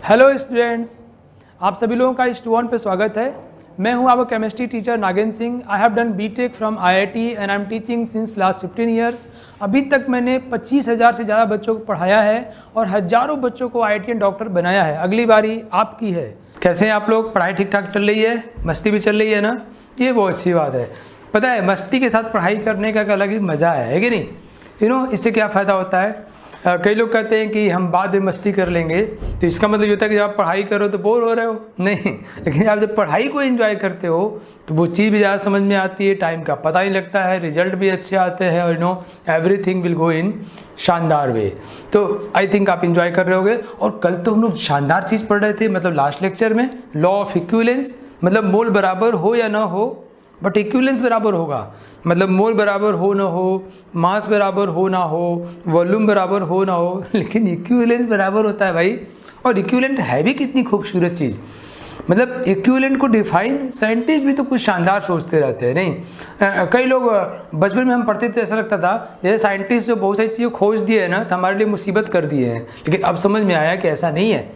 Hello students, आप सभी लोगों का इस टू पे स्वागत है। मैं हूं आपका chemistry teacher Nagendra Singh. I have done B Tech from IIT and I am teaching since last 15 years. अभी तक मैंने 25,000 से ज़्यादा बच्चों को पढ़ाया है और हज़ारों बच्चों को आईआईटीएन डॉक्टर बनाया है। अगली बारी आपकी है। कैसे हैं आप लोग? पढ़ाई ठीक ठाक चल रही है? मस्ती भी चल रही है ना? ये बहुत अच्छी बात है। पता है, मस्ती के साथ पढ़ाई करने का अलग ही मज़ा है कि नहीं? इससे क्या फ़ायदा होता है? कई लोग कहते हैं कि हम बाद में मस्ती कर लेंगे, तो इसका मतलब ये होता है कि जब आप पढ़ाई करो तो बोर हो रहे हो। नहीं, लेकिन आप जब पढ़ाई को एंजॉय करते हो तो वो चीज़ भी ज़्यादा समझ में आती है, टाइम का पता नहीं लगता है, रिजल्ट भी अच्छे आते हैं और एवरीथिंग विल गो इन शानदार वे। तो आई थिंक आप इंजॉय कर रहे होगे। और कल तो हम लोग शानदार चीज़ पढ़ रहे थे, मतलब लास्ट लेक्चर में लॉ ऑफ इक्विवेलेंस, मतलब मोल बराबर हो या ना हो बट इक्विवेलेंस बराबर होगा। मतलब मोल बराबर हो ना हो, मास बराबर हो ना हो, वॉल्यूम बराबर हो ना हो, लेकिन इक्विवेलेंस बराबर होता है भाई। और इक्विवेलेंट है भी कितनी खूबसूरत चीज़। मतलब इक्विवेलेंट को डिफाइन साइंटिस्ट भी तो कुछ शानदार सोचते रहते हैं, नहीं? कई लोग बचपन में हम पढ़ते थे, ऐसा लगता था जैसे साइंटिस्ट जो बहुत सारी चीज़ें खोज दिए है ना, तो हमारे लिए मुसीबत कर दिए हैं। लेकिन अब समझ में आया कि ऐसा नहीं है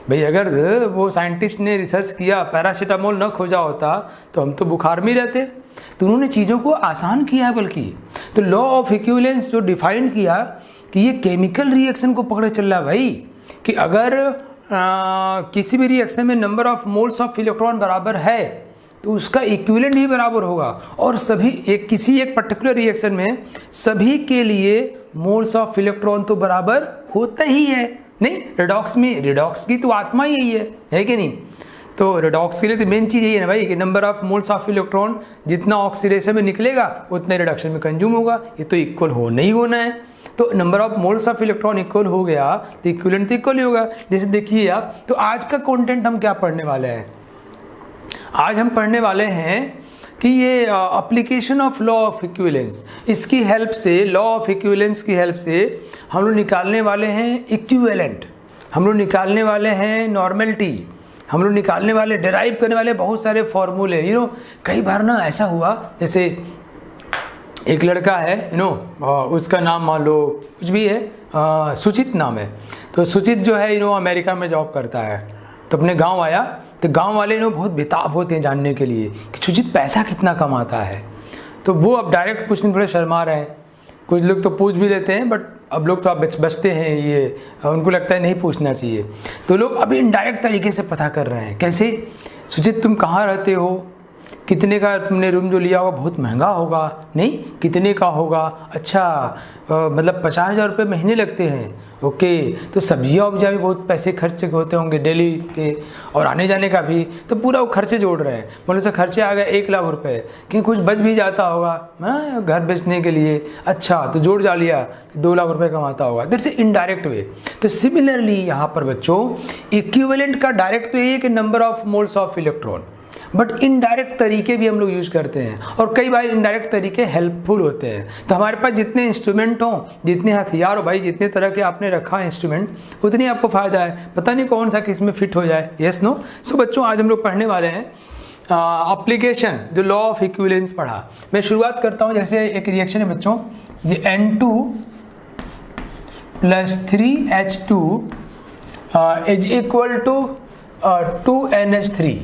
भाई। अगर वो साइंटिस्ट ने रिसर्च किया, पैरासीटामोल न खोजा होता तो हम तो बुखार में रहते। तो उन्होंने चीज़ों को आसान किया है। बल्कि तो लॉ ऑफ इक्विवेलेंस जो डिफाइन किया कि ये केमिकल रिएक्शन को पकड़े चल रहा है भाई, कि अगर किसी भी रिएक्शन में number of moles of electron बराबर है तो उसका इक्विवेलेंट भी बराबर होगा। और सभी किसी एक पर्टिकुलर रिएक्शन में सभी के लिए मोल्स ऑफ इलेक्ट्रॉन तो बराबर होता ही है। नहीं, रिडॉक्स की तो आत्मा ही यही है कि नहीं? तो रिडॉक्स के लिए तो मेन चीज़ यही है ना भाई, कि number of moles of electron जितना ऑक्सीडेशन में निकलेगा उतने रिडक्शन में कंज्यूम होगा। ये तो इक्वल होना ही होना है। तो number of moles of electron equal हो गया तो इक्विवेलेंट तो इक्वल ही होगा। जैसे देखिए आप, तो आज का कंटेंट हम क्या पढ़ने वाले हैं? आज हम पढ़ने वाले हैं कि ये application of law of equivalence, इसकी हेल्प से, लॉ ऑफ इक्विवेलेंस की हेल्प से हम लोग निकालने वाले हैं इक्विवेलेंट, हम लोग निकालने वाले हैं नॉर्मेलिटी, हम लोग निकालने वाले, डिराइव करने वाले बहुत सारे फॉर्मूले। कई बार ना ऐसा हुआ, जैसे एक लड़का है उसका नाम मान लो कुछ भी है, सुचित नाम है। तो सुचित जो है अमेरिका में जॉब करता है। तो अपने गांव आया, तो गांव वाले बहुत बेताब होते हैं जानने के लिए कि सुचित पैसा कितना कमाता है। तो वो अब डायरेक्ट पूछने थोड़े शर्मा रहे हैं। कुछ लोग तो पूछ भी लेते हैं, बट अब लोग तो बचते हैं, ये उनको लगता है नहीं पूछना चाहिए। तो लोग अभी इनडायरेक्ट तरीके से पता कर रहे हैं। कैसे? सुचित, तुम कहाँ रहते हो? कितने का तुमने रूम जो लिया होगा? बहुत महंगा होगा। नहीं, कितने का होगा? अच्छा, मतलब 50,000 रुपये महीने लगते हैं। ओके, तो सब्जियाँ उब्जियाँ भी बहुत पैसे खर्चे होते होंगे डेली के, और आने जाने का भी। तो पूरा वो खर्चे जोड़ रहे हैं। मतलब से खर्चे आ गए 1 लाख रुपए, कि कुछ बच भी जाता होगा घर बेचने के लिए। अच्छा, तो जोड़ जा लिया 2 लाख रुपए कमाता होगा। That's indirect way. तो सिमिलरली यहाँ पर बच्चों, इक्विवेलेंट का डायरेक्ट तो यही है कि number of moles of electron, but indirect तरीके भी हम लोग यूज करते हैं, और कई बार इनडायरेक्ट तरीके हेल्पफुल होते हैं। तो हमारे पास जितने इंस्ट्रूमेंट हो, जितने हथियार हो भाई, जितने तरह के आपने रखा है इंस्ट्रूमेंट, उतनी आपको फायदा है। पता नहीं कौन सा किस में फिट हो जाए। Yes no? सो बच्चों, आज हम लोग पढ़ने वाले हैं एप्लीकेशन, जो लॉ ऑफ इक्विवेलेंस पढ़ा। मैं शुरुआत करता हूँ। जैसे एक रिएक्शन है बच्चों, ये N2 + 3H2 is equal to 2NH3।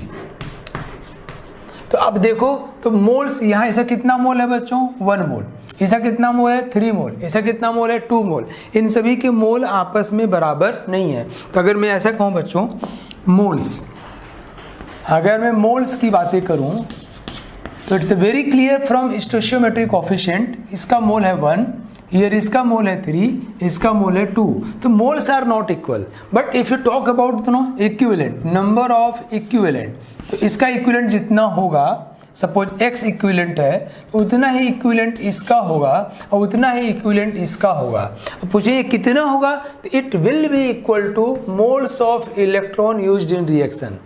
तो अब देखो, तो मोल्स यहाँ, ऐसा कितना मोल है बच्चों? 1 मोल। ऐसा कितना मोल है? 3 मोल। ऐसा कितना मोल है? 2 मोल। इन सभी के मोल आपस में बराबर नहीं है। तो अगर मैं ऐसा कहूँ बच्चों, मोल्स, अगर मैं मोल्स की बातें करूँ तो it's very clear from stoichiometric coefficient. इसका मोल है 1, हियर इसका मोल है 3, इसका मोल है 2। तो moles are not equal. But if you talk about equivalent, number of equivalent, तो इसका इक्विवेलेंट जितना होगा, सपोज x इक्विवेलेंट है तो उतना ही इक्विवेलेंट इसका होगा और उतना ही इक्विवेलेंट इसका होगा। अब पूछिए कितना होगा? तो it will be equal to moles of electron used in reaction.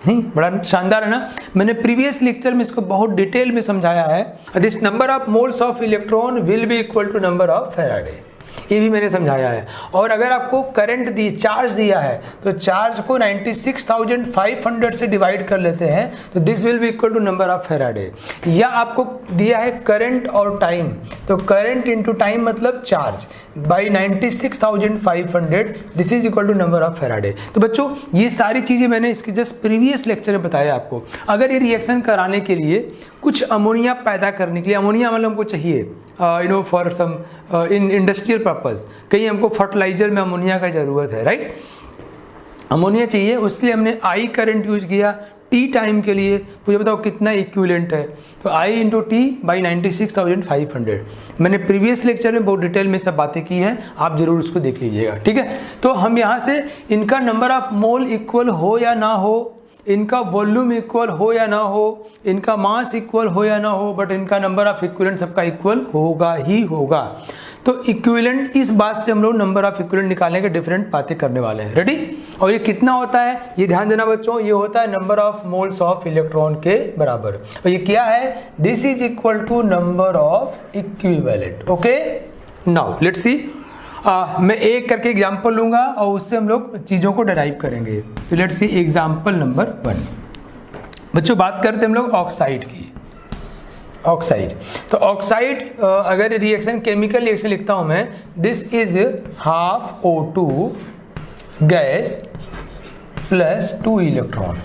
बड़ा शानदार है ना? मैंने प्रीवियस लेक्चर में इसको बहुत डिटेल में समझाया है। This number of moles of electron will be equal to number of faraday. ये भी मैंने समझाया है। और अगर आपको करंट दी चार्ज दिया है तो चार्ज को 96,500 से डिवाइड कर लेते हैं तो this will be equal to number of faraday. या आपको दिया है करंट और टाइम, तो करंट इनटू टाइम मतलब charge by 96,500 this is equal to number of faraday. तो बच्चों ये सारी चीजें मैंने इसके जस्ट प्रीवियस लेक्चर में बताया आपको। अगर ये रिएक्शन कराने के लिए कुछ अमोनिया पैदा करने के लिए, अमोनिया मतलब हमको चाहिए for some in industrial purpose, कहीं हमको फर्टिलाइजर में अमोनिया का जरूरत है, राइट, अमोनिया चाहिए, उसलिए हमने आई करंट यूज किया। टी टाइम के लिए मुझे बताओ कितना इक्विवेलेंट है, तो आई इंटू टी बाई 96,500। मैंने प्रीवियस लेक्चर में बहुत डिटेल में सब बातें की है, आप जरूर उसको देख लीजिएगा, ठीक है। तो हम यहाँ से इनका नंबर ऑफ मोल इक्वल हो या ना हो, इनका वॉल्यूम इक्वल हो या ना हो, इनका मास इक्वल हो या ना हो, बट इनका नंबर ऑफ इक्विवेलेंट सबका इक्वल होगा ही होगा। तो इक्विवेलेंट, इस बात से हम लोग नंबर ऑफ इक्विवेलेंट निकालने के डिफरेंट बातें करने वाले हैं, रेडी। और ये कितना होता है ये ध्यान देना बच्चों, ये होता है number of moles of electron के बराबर। और ये क्या है, this is equal to number of equivalent. Okay, now let's see, मैं एक करके एग्जाम्पल लूंगा और उससे हम लोग चीज़ों को डिराइव करेंगे। तो लेट्स सी एग्जाम्पल नंबर 1। बच्चों बात करते हैं हम लोग ऑक्साइड की। ऑक्साइड, तो ऑक्साइड अगर रिएक्शन केमिकल रिएक्शन लिखता हूं मैं, this is half O2 gas plus 2 electron.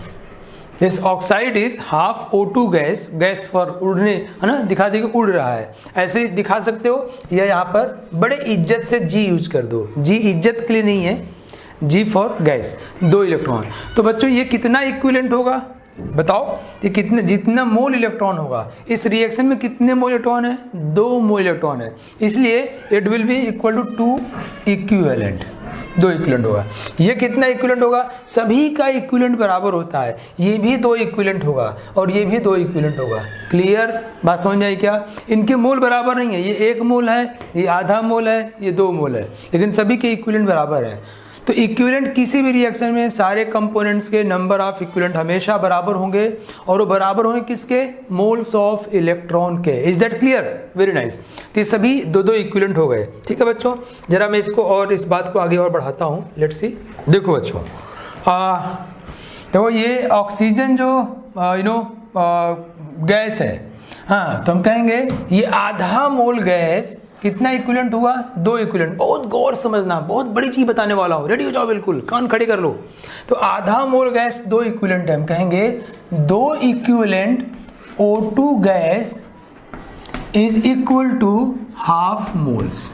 This oxide is half O2 gas, gas for उड़ने, है ना, दिखा देगा उड़ रहा है, ऐसे दिखा सकते हो, या यहाँ पर बड़े इज्जत से जी यूज कर दो, जी इज्जत के लिए नहीं है, जी फॉर गैस, 2 इलेक्ट्रॉन। तो बच्चों ये कितना इक्विवेलेंट होगा बताओ, ये कितने, जितना मोल इलेक्ट्रॉन होगा इस रिएक्शन में कितने मोल इलेक्ट्रॉन है, 2 मोल इलेक्ट्रॉन है, इसलिए it will be equal to 2 equivalent, 2 equivalent होगा। ये कितना इक्विवेलेंट होगा, सभी का इक्विवेलेंट बराबर होता है, ये भी 2 इक्विवेलेंट होगा और ये भी 2 इक्विवेलेंट होगा। क्लियर बात समझ आई क्या, इनके मोल बराबर नहीं है, ये 1 मोल है, ये आधा मोल है, ये 2 मोल है, लेकिन सभी के इक्विवेलेंट बराबर है। तो इक्विवेलेंट किसी भी रिएक्शन में सारे कंपोनेंट्स के नंबर ऑफ इक्विवेलेंट हमेशा बराबर होंगे, और वो बराबर होंगे किसके, मोल्स ऑफ इलेक्ट्रॉन के। Is that clear, very nice. तो ये सभी 2 इक्विवेलेंट हो गए, ठीक है बच्चों। जरा मैं इसको और इस बात को आगे और बढ़ाता हूँ, लेट्स सी। देखो बच्चों, देखो ये ऑक्सीजन जो गैस है, हाँ, तो हम कहेंगे ये आधा मोल गैस कितना इक्विवेलेंट हुआ, 2 इक्विवेलेंट। बहुत गौर समझना, बहुत बड़ी चीज बताने वाला हूं, रेडी हो जाओ, बिल्कुल कान खड़े कर लो। तो आधा मोल गैस 2 इक्विवेलेंट है, हम कहेंगे 2 equivalent O2 gas is equal to half moles.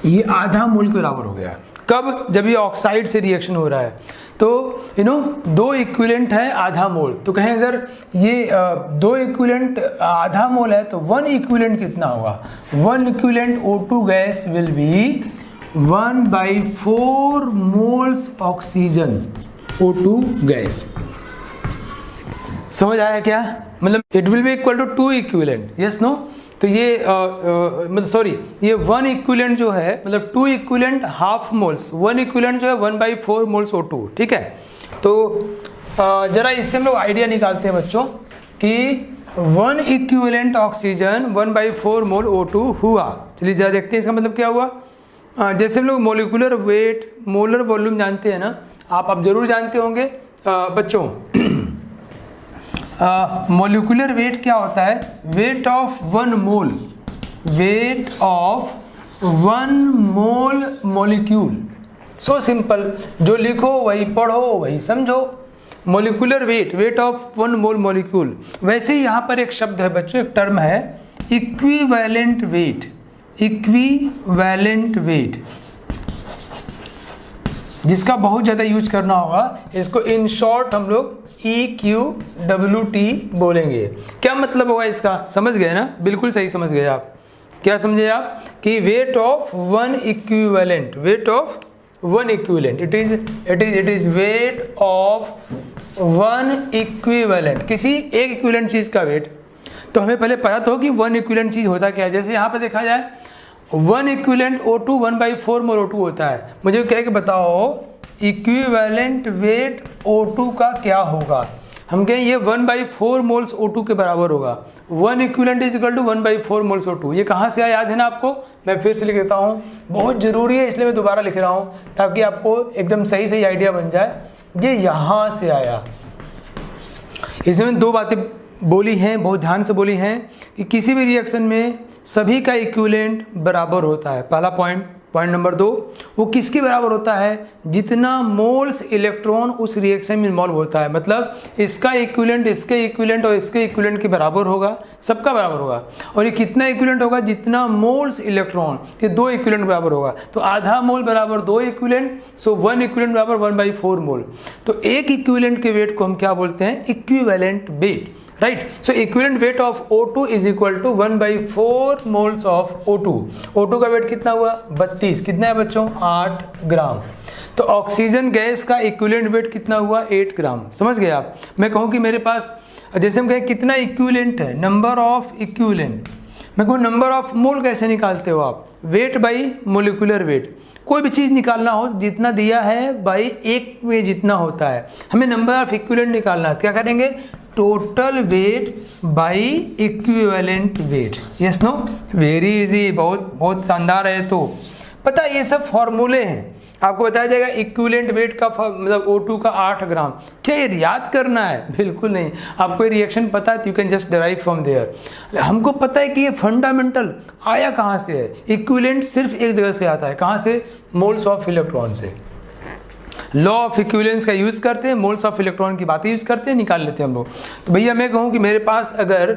ये आधा मोल के बराबर हो गया, कब, जब ये ऑक्साइड से रिएक्शन हो रहा है। तो 2 इक्विवेलेंट है आधा मोल, तो कहें अगर ये 2 इक्विवेलेंट आधा मोल है तो 1 इक्विवेलेंट कितना होगा, 1 equivalent O2 gas will be 1/4 moles oxygen O2 gas. समझ आया क्या, मतलब it will be equal to 2 equivalent, yes no. तो ये मतलब सॉरी, ये 1 इक्विवेलेंट जो है मतलब 2 इक्विवेलेंट हाफ मोल्स, 1 इक्विवेलेंट जो है 1/4 मोल्स O2, ठीक है। तो जरा इससे हम लोग आइडिया निकालते हैं बच्चों कि 1 इक्विवेलेंट ऑक्सीजन 1/4 मोल O2 हुआ। चलिए जरा देखते हैं इसका मतलब क्या हुआ। जैसे हम लोग मोलिकुलर वेट, मोलर वॉल्यूम जानते हैं ना, आप जरूर जानते होंगे बच्चों। मोलिकुलर वेट क्या होता है, weight of 1 mole, weight of 1 mole molecule. So simple, जो लिखो वही पढ़ो वही समझो। Molecular weight, weight of 1 mole molecule. वैसे ही यहाँ पर एक शब्द है बच्चों, एक टर्म है इक्विवेलेंट वेट, इक्विवेलेंट वेट, जिसका बहुत ज़्यादा यूज करना होगा। इसको इन शॉर्ट हम लोग EQWT बोलेंगे। क्या मतलब होगा इसका, समझ गए ना, बिल्कुल सही समझ गए आप। क्या समझे आप कि weight of 1 equivalent, weight of 1 equivalent, it is weight of 1 equivalent, किसी एक इक्विवेलेंट चीज का वेट। तो हमें पहले पता तो हो कि 1 इक्विवेलेंट चीज होता क्या है। जैसे यहाँ पर देखा जाए 1 इक्विवेलेंट O2 1/4 मोल O2 होता है। मुझे कह के बताओ इक्विवेलेंट वेट O2 का क्या होगा। हम कहें ये 1/4 मोल्स O2 के बराबर होगा। 1 equivalent is equal to 1/4 moles O2। ये कहाँ से आया याद है ना आपको? मैं फिर से लिख देता हूँ, बहुत जरूरी है इसलिए मैं दोबारा लिख रहा हूँ ताकि आपको एकदम सही सही आइडिया बन जाए। ये यहाँ से आया। इसमें दो बातें बोली हैं, बहुत ध्यान से बोली हैं कि किसी भी रिएक्शन में सभी का इक्विवेलेंट बराबर होता है। पहला पॉइंट नंबर 2, वो किसके बराबर होता है? जितना मोल्स इलेक्ट्रॉन उस रिएक्शन में इन्वॉल्व होता है। मतलब इसका इक्विवेलेंट इसके इक्विवेलेंट और इसके इक्विवेलेंट के बराबर होगा, सबका बराबर होगा। और ये कितना इक्विवेलेंट होगा? जितना मोल्स इलेक्ट्रॉन, ये 2 इक्विवेलेंट बराबर होगा। तो आधा मोल बराबर 2 इक्विवेलेंट, सो 1 इक्विवेलेंट बराबर 1/4 मोल। तो एक इक्विवेलेंट के वेट को हम क्या बोलते हैं? Equivalent weight, right. So equivalent weight of O2 is equal to 1/4 moles of O2। O2 का वेट कितना हुआ? 32। कितना है बच्चों? 8 ग्राम। तो ऑक्सीजन गैस का इक्विवेलेंट वेट कितना हुआ? 8 ग्राम। समझ गए आप? मैं कहूँ कि मेरे पास, जैसे हम कहें कितना इक्विवेलेंट है, नंबर ऑफ इक्विवेलेंट। मैं कहूँ नंबर ऑफ मोल कैसे निकालते हो आप? Weight by molecular weight. कोई भी चीज़ निकालना हो, जितना दिया है बाई एक में जितना होता है, हमें नंबर ऑफ इक्विवेलेंट निकालना है। क्या करेंगे? Total weight by equivalent weight. Yes no? Very easy, बहुत शानदार है। तो पता है ये सब फॉर्मूले हैं, आपको बताया जाएगा इक्विवेलेंट वेट का मतलब O2 का 8 ग्राम। क्या ये याद करना है? बिल्कुल नहीं। आपको ये रिएक्शन पता है, you can just derive from there. हमको पता है कि ये फंडामेंटल आया कहाँ से है। इक्विवेलेंट सिर्फ एक जगह से आता है, कहाँ से? मोल्स ऑफ इलेक्ट्रॉन से। लॉ ऑफ इक्विवेलेंस का यूज करते हैं, मोल्स ऑफ इलेक्ट्रॉन की बातें यूज करते हैं, निकाल लेते हैं हम लोग। तो भैया मैं कहूँ कि मेरे पास अगर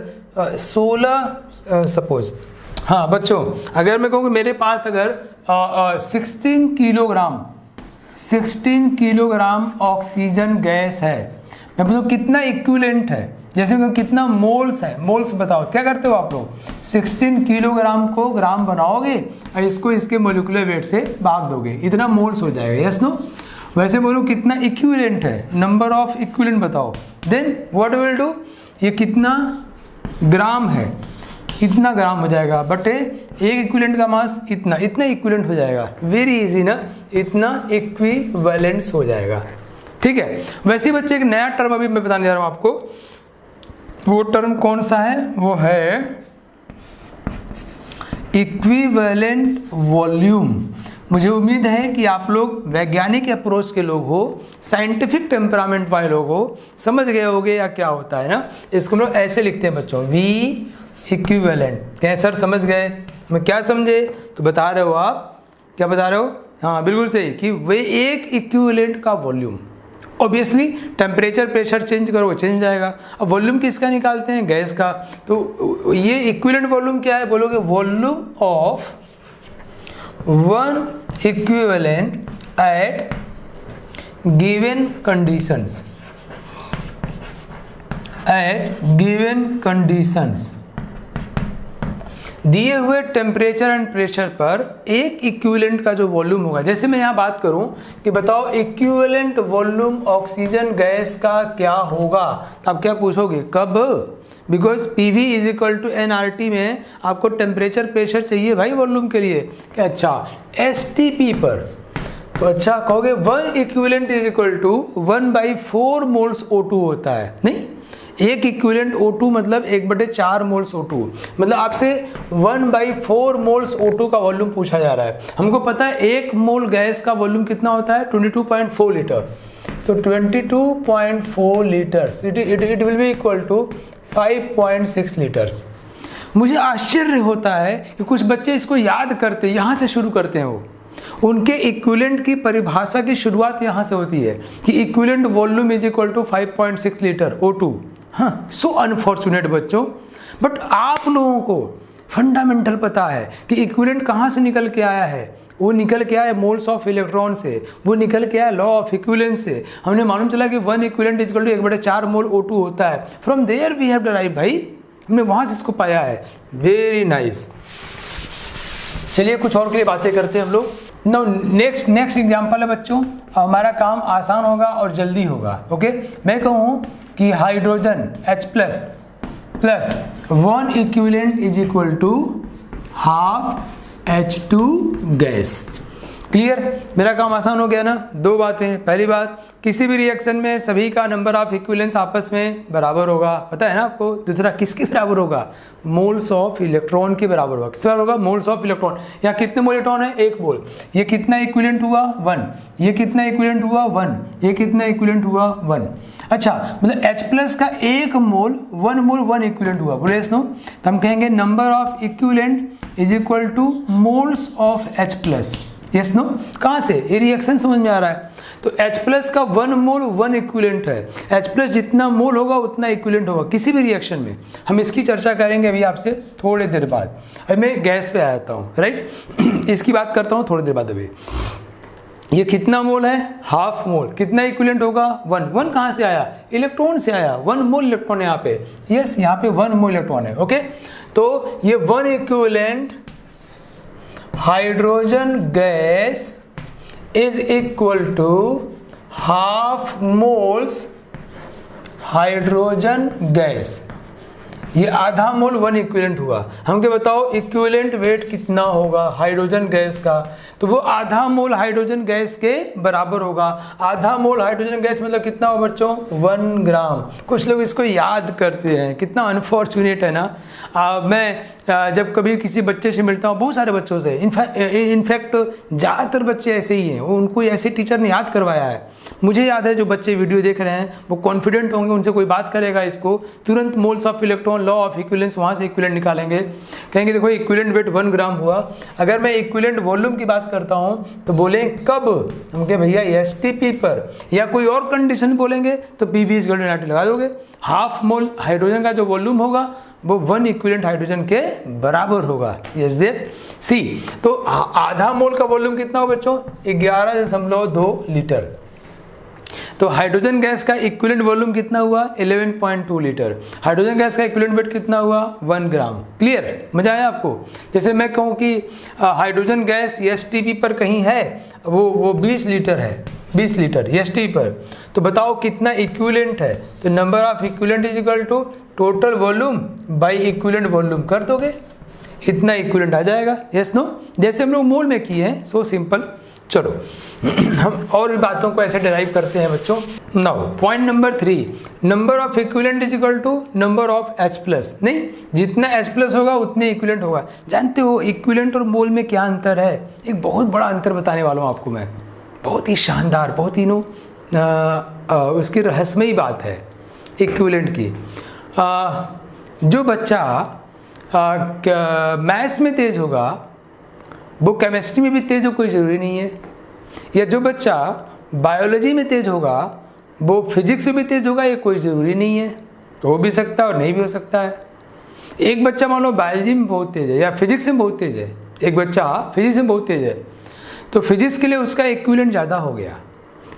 16 सपोज, हाँ बच्चों, अगर मैं कहूँ कि मेरे पास अगर 16 किलोग्राम ऑक्सीजन गैस है, मैं बताऊँ कितना इक्विवेलेंट है? जैसे मैं कितना मोल्स है, मोल्स बताओ। क्या करते हो आप लोग? 16 किलोग्राम को ग्राम बनाओगे और इसको इसके मोलिकुलर वेट से भाग दोगे, इतना मोल्स हो जाएगा। Yes no? वैसे बोलो कितना इक्विवेलेंट है, नंबर ऑफ इक्विवेलेंट बताओ। देन व्हाट विल डू, ये कितना ग्राम है, इतना ग्राम हो जाएगा बटे एक इक्विवेलेंट का मास इतना इक्विवेलेंट हो जाएगा। वेरी इजी ना? इतना इक्विवेलेंट्स हो जाएगा। ठीक है। वैसे ही बच्चे एक नया टर्म अभी मैं बताने जा रहा हूं आपको। वो टर्म कौन सा है? वो है इक्विवेलेंट वॉल्यूम। मुझे उम्मीद है कि आप लोग वैज्ञानिक अप्रोच के लोग हो, साइंटिफिक टेम्परामेंट वाले लोग हो, समझ गए होगे या क्या होता है ना। इसको लोग ऐसे लिखते हैं बच्चों, V इक्विवेलेंट। क्या सर समझ गए? मैं क्या समझे? तो बता रहे हो आप, क्या बता रहे हो? हाँ बिल्कुल सही, कि वे एक इक्विवेलेंट का volume. Obviously temperature pressure change करोगे, चेंज जाएगा। अब वॉल्यूम किसका निकालते हैं? गैस का। तो ये इक्विवेलेंट वॉल्यूम क्या है? बोलोगे volume of one equivalent at given conditions, at given conditions. दिए हुए टेम्परेचर एंड प्रेशर पर एक इक्विवेलेंट का जो वॉल्यूम होगा। जैसे मैं यहाँ बात करूँ कि बताओ इक्विवेलेंट वॉल्यूम ऑक्सीजन गैस का क्या होगा, तो आप क्या पूछोगे? कब? Because PV is equal to nRT में आपको टेम्परेचर प्रेशर चाहिए भाई वॉल्यूम के लिए। क्या? अच्छा STP पर, तो अच्छा कहोगे 1 equivalent is equal to 1/4 moles O2 होता है। नहीं, एक इक्विवेलेंट O2 मतलब 1/4 मोल्स O2, मतलब आपसे 1/4 मोल्स O2 का वॉल्यूम पूछा जा रहा है। हमको पता है एक मोल गैस का वॉल्यूम कितना होता है? 22.4 लीटर। तो 22.4 litres it will be equal to 5.6 litres. मुझे आश्चर्य होता है कि कुछ बच्चे इसको याद करते, यहाँ से शुरू करते हैं। वो उनके इक्विवेलेंट की परिभाषा की शुरुआत यहाँ से होती है कि equivalent volume is equal to 5.6 litre O2। हाँ, सो अनफॉर्चुनेट बच्चों, बट आप लोगों को फंडामेंटल पता है कि इक्विवेलेंट कहाँ से निकल के आया है। वो निकल के आया मोल्स ऑफ इलेक्ट्रॉन से, वो निकल के आया लॉ ऑफ इक्विवेलेंस से। हमने मालूम चला कि 1 equivalent is equal to 1/4 mole O2 होता है। From there we have derived, भाई हमने वहां से इसको पाया है। Very nice. चलिए कुछ और के लिए बातें करते हैं हम लोग। नो नेक्स्ट एग्जांपल है बच्चों, हमारा काम आसान होगा और जल्दी होगा। ओके, मैं कहूँ कि hydrogen H plus 1 equivalent is equal to half H2 gas. Clear? मेरा काम आसान हो गया ना। दो बातें, पहली बात किसी भी रिएक्शन में सभी का नंबर ऑफ इक्विवेलेंस आपस में बराबर होगा, पता है ना आपको। दूसरा किसके बराबर होगा? मोल्स ऑफ इलेक्ट्रॉन के बराबर होगा। किसके बराबर होगा? Moles of electron. यहाँ कितने मोल इलेक्ट्रॉन है? 1 मोल। ये कितना इक्विवेलेंट हुआ? 1। ये कितना इक्विवेलेंट हुआ? 1। ये कितना इक्विवेलेंट हुआ? 1। अच्छा, मतलब H प्लस का 1 मोल 1 मोल 1 इक्विवेलेंट हुआ, बोले यस नो? तो हम कहेंगे number of equivalent is equal to moles of H plus, yes no? कहाँ से? ये रिएक्शन समझ में आ रहा है। तो H प्लस का 1 मोल 1 इक्विवेलेंट है। H प्लस जितना मोल होगा उतना इक्विवेलेंट होगा किसी भी रिएक्शन में। हम इसकी चर्चा करेंगे अभी आपसे थोड़ी देर बाद। अभी मैं गैस पे आ जाता हूँ, राइट? इसकी बात करता हूँ थोड़ी देर बाद। अभी ये कितना मोल है? Half mole. कितना इक्विवेलेंट होगा? 1। 1 कहाँ से आया? इलेक्ट्रॉन से आया। 1 मोल इलेक्ट्रॉन है यहाँ पे, यस, यहाँ पे 1 मोल इलेक्ट्रॉन है। ओके, तो ये 1 equivalent hydrogen gas is equal to half moles hydrogen gas. ये आधा मोल 1 इक्विवेलेंट हुआ। हमके बताओ इक्विवेलेंट वेट कितना होगा हाइड्रोजन गैस का? तो वो आधा मोल हाइड्रोजन गैस के बराबर होगा। आधा मोल हाइड्रोजन गैस मतलब कितना हो बच्चों? 1 ग्राम। कुछ लोग इसको याद करते हैं, कितना अनफॉर्चुनेट है ना। मैं जब कभी किसी बच्चे से मिलता हूँ, बहुत सारे बच्चों से, इनफैक्ट ज़्यादातर बच्चे ऐसे ही हैं, उनको ऐसे टीचर ने याद करवाया है। मुझे याद है जो बच्चे वीडियो देख रहे हैं वो कॉन्फिडेंट होंगे, उनसे कोई बात करेगा इसको, तुरंत moles of electron, law of equivalence, वहाँ से इक्विवेलेंट निकालेंगे, कहेंगे देखो इक्विवेलेंट वेट 1 ग्राम हुआ। अगर मैं इक्विवेलेंट वॉल्यूम की बात करता हूँ तो बोले कब? हम कहे भैया STP पर, या कोई और कंडीशन बोलेंगे तो PV लगा दोगे। हाफ मोल हाइड्रोजन का जो वॉल्यूम होगा वो 1 इक्विवेलेंट हाइड्रोजन के बराबर होगा। यस देयर सी। तो आधा मोल का वॉल्यूम कितना हो बच्चों? 11.2 लीटर। तो हाइड्रोजन गैस का इक्विवेलेंट वॉल्यूम कितना हुआ? 11.2 लीटर। हाइड्रोजन गैस का इक्विवेलेंट वेट कितना हुआ? 1 ग्राम। क्लियर? मजा आया आपको? जैसे मैं कहूँ कि हाइड्रोजन गैस STP पर कहीं है, वो 20 लीटर है, 20 लीटर STP पर, तो बताओ कितना इक्विवेलेंट है? तो number of equivalent is equal to total volume by equivalent volume कर दोगे, इतना इक्विवेलेंट आ जाएगा। Yes no? जैसे हम लोग मोल में किए हैं, सो सिंपल। चलो हम और भी बातों को ऐसे डिराइव करते हैं बच्चों। Now point number 3, number of equivalent is equal to number of H plus. नहीं, जितना H प्लस होगा उतने इक्विवेलेंट होगा। जानते हो इक्विवेलेंट और मोल में क्या अंतर है? एक बहुत बड़ा अंतर बताने वाला हूँ आपको मैं, बहुत ही शानदार, बहुत ही उसकी रहस्यमयी बात है इक्विवेलेंट की। जो बच्चा मैथ्स में तेज होगा वो केमिस्ट्री में भी तेज हो कोई ज़रूरी नहीं है, या जो बच्चा बायोलॉजी में तेज होगा वो फिजिक्स में भी तेज होगा, ये कोई ज़रूरी नहीं है। तो हो भी सकता है और नहीं भी हो सकता है। एक बच्चा मान लो बायोलॉजी में बहुत तेज है या फिजिक्स में बहुत तेज है, एक बच्चा फिजिक्स में बहुत तेज है, तो फिजिक्स के लिए उसका इक्विवेलेंट ज़्यादा हो गया,